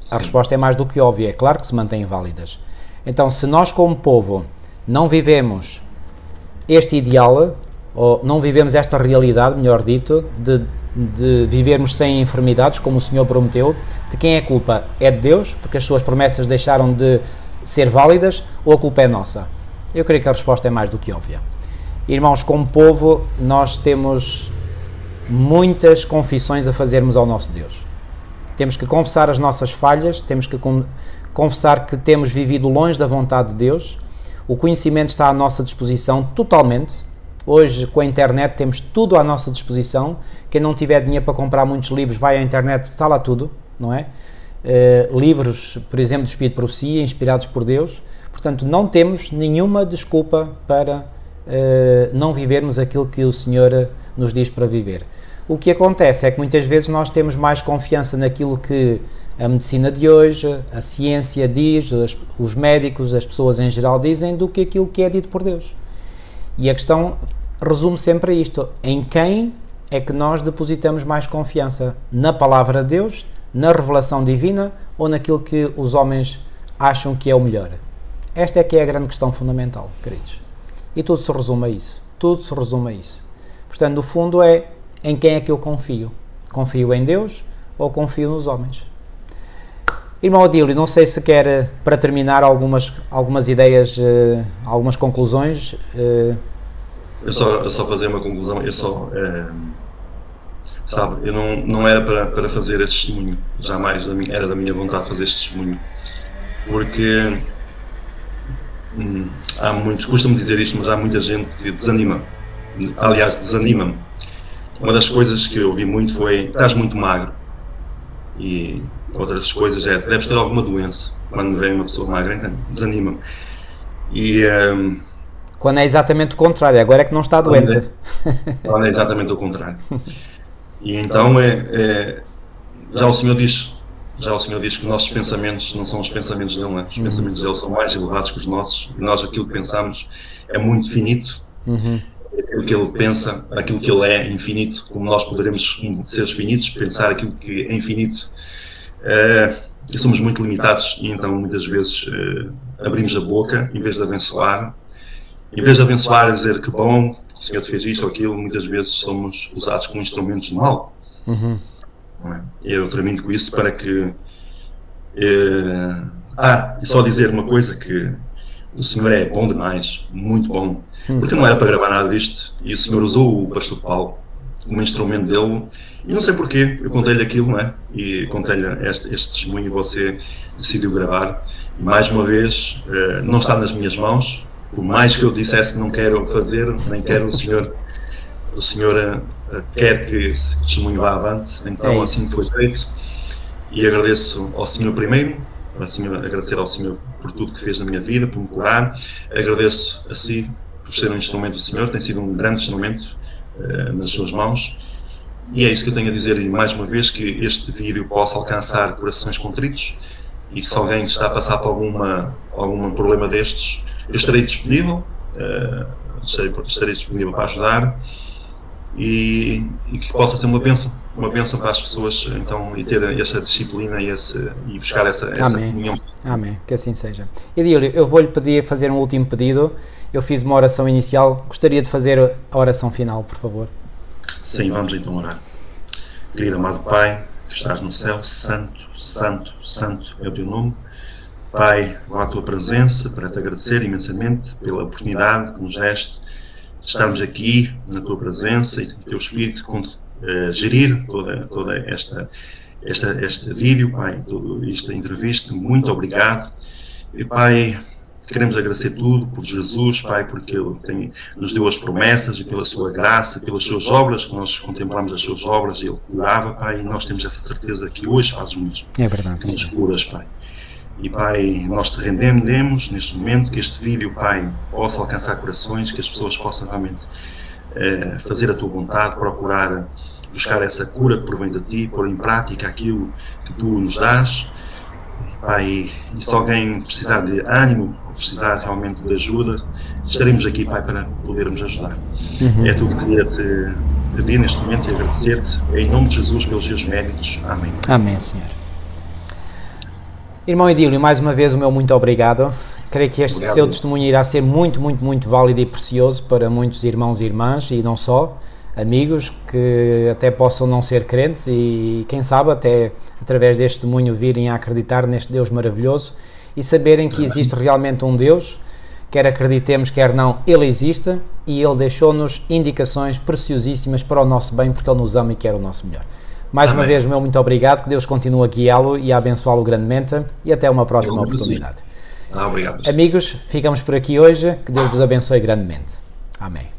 Sim. A resposta é mais do que óbvia, é claro que se mantêm válidas. Então, se nós como povo não vivemos este ideal, ou não vivemos esta realidade, melhor dito, de vivermos sem enfermidades, como o Senhor prometeu, de quem é a culpa? É de Deus, porque as suas promessas deixaram de ser válidas, ou a culpa é nossa? Eu creio que a resposta é mais do que óbvia. Irmãos, como povo, nós temos muitas confissões a fazermos ao nosso Deus. Temos que confessar as nossas falhas, temos que confessar que temos vivido longe da vontade de Deus. O conhecimento está à nossa disposição totalmente. Hoje, com a internet, temos tudo à nossa disposição. Quem não tiver dinheiro para comprar muitos livros, vai à internet, está lá tudo, não é? Livros, por exemplo, do Espírito de Profecia, inspirados por Deus. Portanto, não temos nenhuma desculpa para não vivermos aquilo que o Senhor nos diz para viver. O que acontece é que muitas vezes nós temos mais confiança naquilo que a medicina de hoje, a ciência diz, os médicos, as pessoas em geral dizem, do que aquilo que é dito por Deus. E a questão resume sempre a isto: em quem é que nós depositamos mais confiança? Na palavra de Deus, na revelação divina ou naquilo que os homens acham que é o melhor? Esta é que é a grande questão fundamental, queridos. E tudo se resume a isso. Tudo se resume a isso. Portanto, no fundo é em quem é que eu confio. Confio em Deus ou confio nos homens? Irmão Adílio, não sei se quer, para terminar, algumas ideias, algumas conclusões. Eu só fazer uma conclusão. Sabe, eu não era para fazer este testemunho. Jamais era da minha vontade fazer este testemunho. Porque há muitos, custa-me dizer isto, mas há muita gente que desanima. Aliás, desanima-me. Uma das coisas que eu ouvi muito foi: estás muito magro. E outras coisas deves ter alguma doença. Quando vem uma pessoa magra, então desanima-me. Quando é exatamente o contrário, agora é que não está doente. Quando é exatamente o contrário. E então já o Senhor diz que os nossos pensamentos não são os pensamentos dele, não é? Os pensamentos dele são mais elevados que os nossos, e nós aquilo que pensamos é muito finito. Aquilo que ele pensa, aquilo que ele é infinito, como nós poderemos, como seres finitos, pensar aquilo que é infinito. E somos muito limitados, e então muitas vezes abrimos a boca em vez de abençoar. Em vez de abençoar e dizer que bom, o Senhor te fez isto ou aquilo, muitas vezes somos usados como instrumentos do mal. Não é? Eu termino com isso para que... e só dizer uma coisa, que o Senhor é bom demais, muito bom, porque não era para gravar nada disto, e o Senhor usou o pastor Paulo como instrumento dele, e não sei porquê, eu contei-lhe aquilo, não é? E contei-lhe este testemunho, e você decidiu gravar, e mais uma vez, não está nas minhas mãos, por mais que eu dissesse não quero fazer, nem quero, o Senhor quer que esse testemunho vá avante, então assim foi feito, e agradeço ao Senhor primeiro, agradecer ao Senhor por tudo que fez na minha vida, por me curar, agradeço a si por ser um instrumento do Senhor, tem sido um grande instrumento nas suas mãos, e é isso que eu tenho a dizer, e mais uma vez, que este vídeo possa alcançar corações contritos, e se alguém está a passar por algum problema destes, eu estarei disponível, estarei disponível para ajudar, e que possa ser uma bênção para as pessoas, então, e ter essa disciplina e buscar essa comunhão. Amém, que assim seja. Edílio, eu vou-lhe fazer um último pedido. Eu fiz uma oração inicial, gostaria de fazer a oração final, por favor. Sim, vamos então orar. Querido amado Pai, que estás no céu, santo, santo, santo é o teu nome. Pai, vou à tua presença para te agradecer imensamente pela oportunidade que nos deste de estarmos aqui na tua presença e teu Espírito gerir toda este vídeo, Pai, toda esta entrevista. Muito obrigado. E Pai, queremos agradecer tudo por Jesus, Pai, porque Ele nos deu as promessas, e pela sua graça, pelas suas obras, que nós contemplamos as suas obras, e Ele curava, Pai, e nós temos essa certeza que hoje fazes o mesmo. É verdade. Que nos curas, Pai. E Pai, nós te rendemos neste momento, que este vídeo, Pai, possa alcançar corações, que as pessoas possam realmente fazer a tua vontade, procurar buscar essa cura que provém de ti, pôr em prática aquilo que tu nos dás. Pai, e se alguém precisar de ânimo, ou precisar realmente de ajuda, estaremos aqui, Pai, para podermos ajudar. É tudo que queria te pedir neste momento e agradecer-te, em nome de Jesus, pelos seus méritos. Amém. Amém, Senhor. Irmão Edílio, mais uma vez o meu muito obrigado. Creio que este seu testemunho irá ser muito, muito, muito válido e precioso para muitos irmãos e irmãs, e não só, amigos que até possam não ser crentes e, quem sabe, até através deste testemunho virem a acreditar neste Deus maravilhoso e saberem que existe realmente um Deus, quer acreditemos, quer não, Ele existe, e Ele deixou-nos indicações preciosíssimas para o nosso bem, porque Ele nos ama e quer o nosso melhor. Mais uma Amém. vez, meu muito obrigado, que Deus continue a guiá-lo e a abençoá-lo grandemente e até uma próxima oportunidade. Obrigado. Amigos, ficamos por aqui hoje, que Deus vos abençoe grandemente. Amém.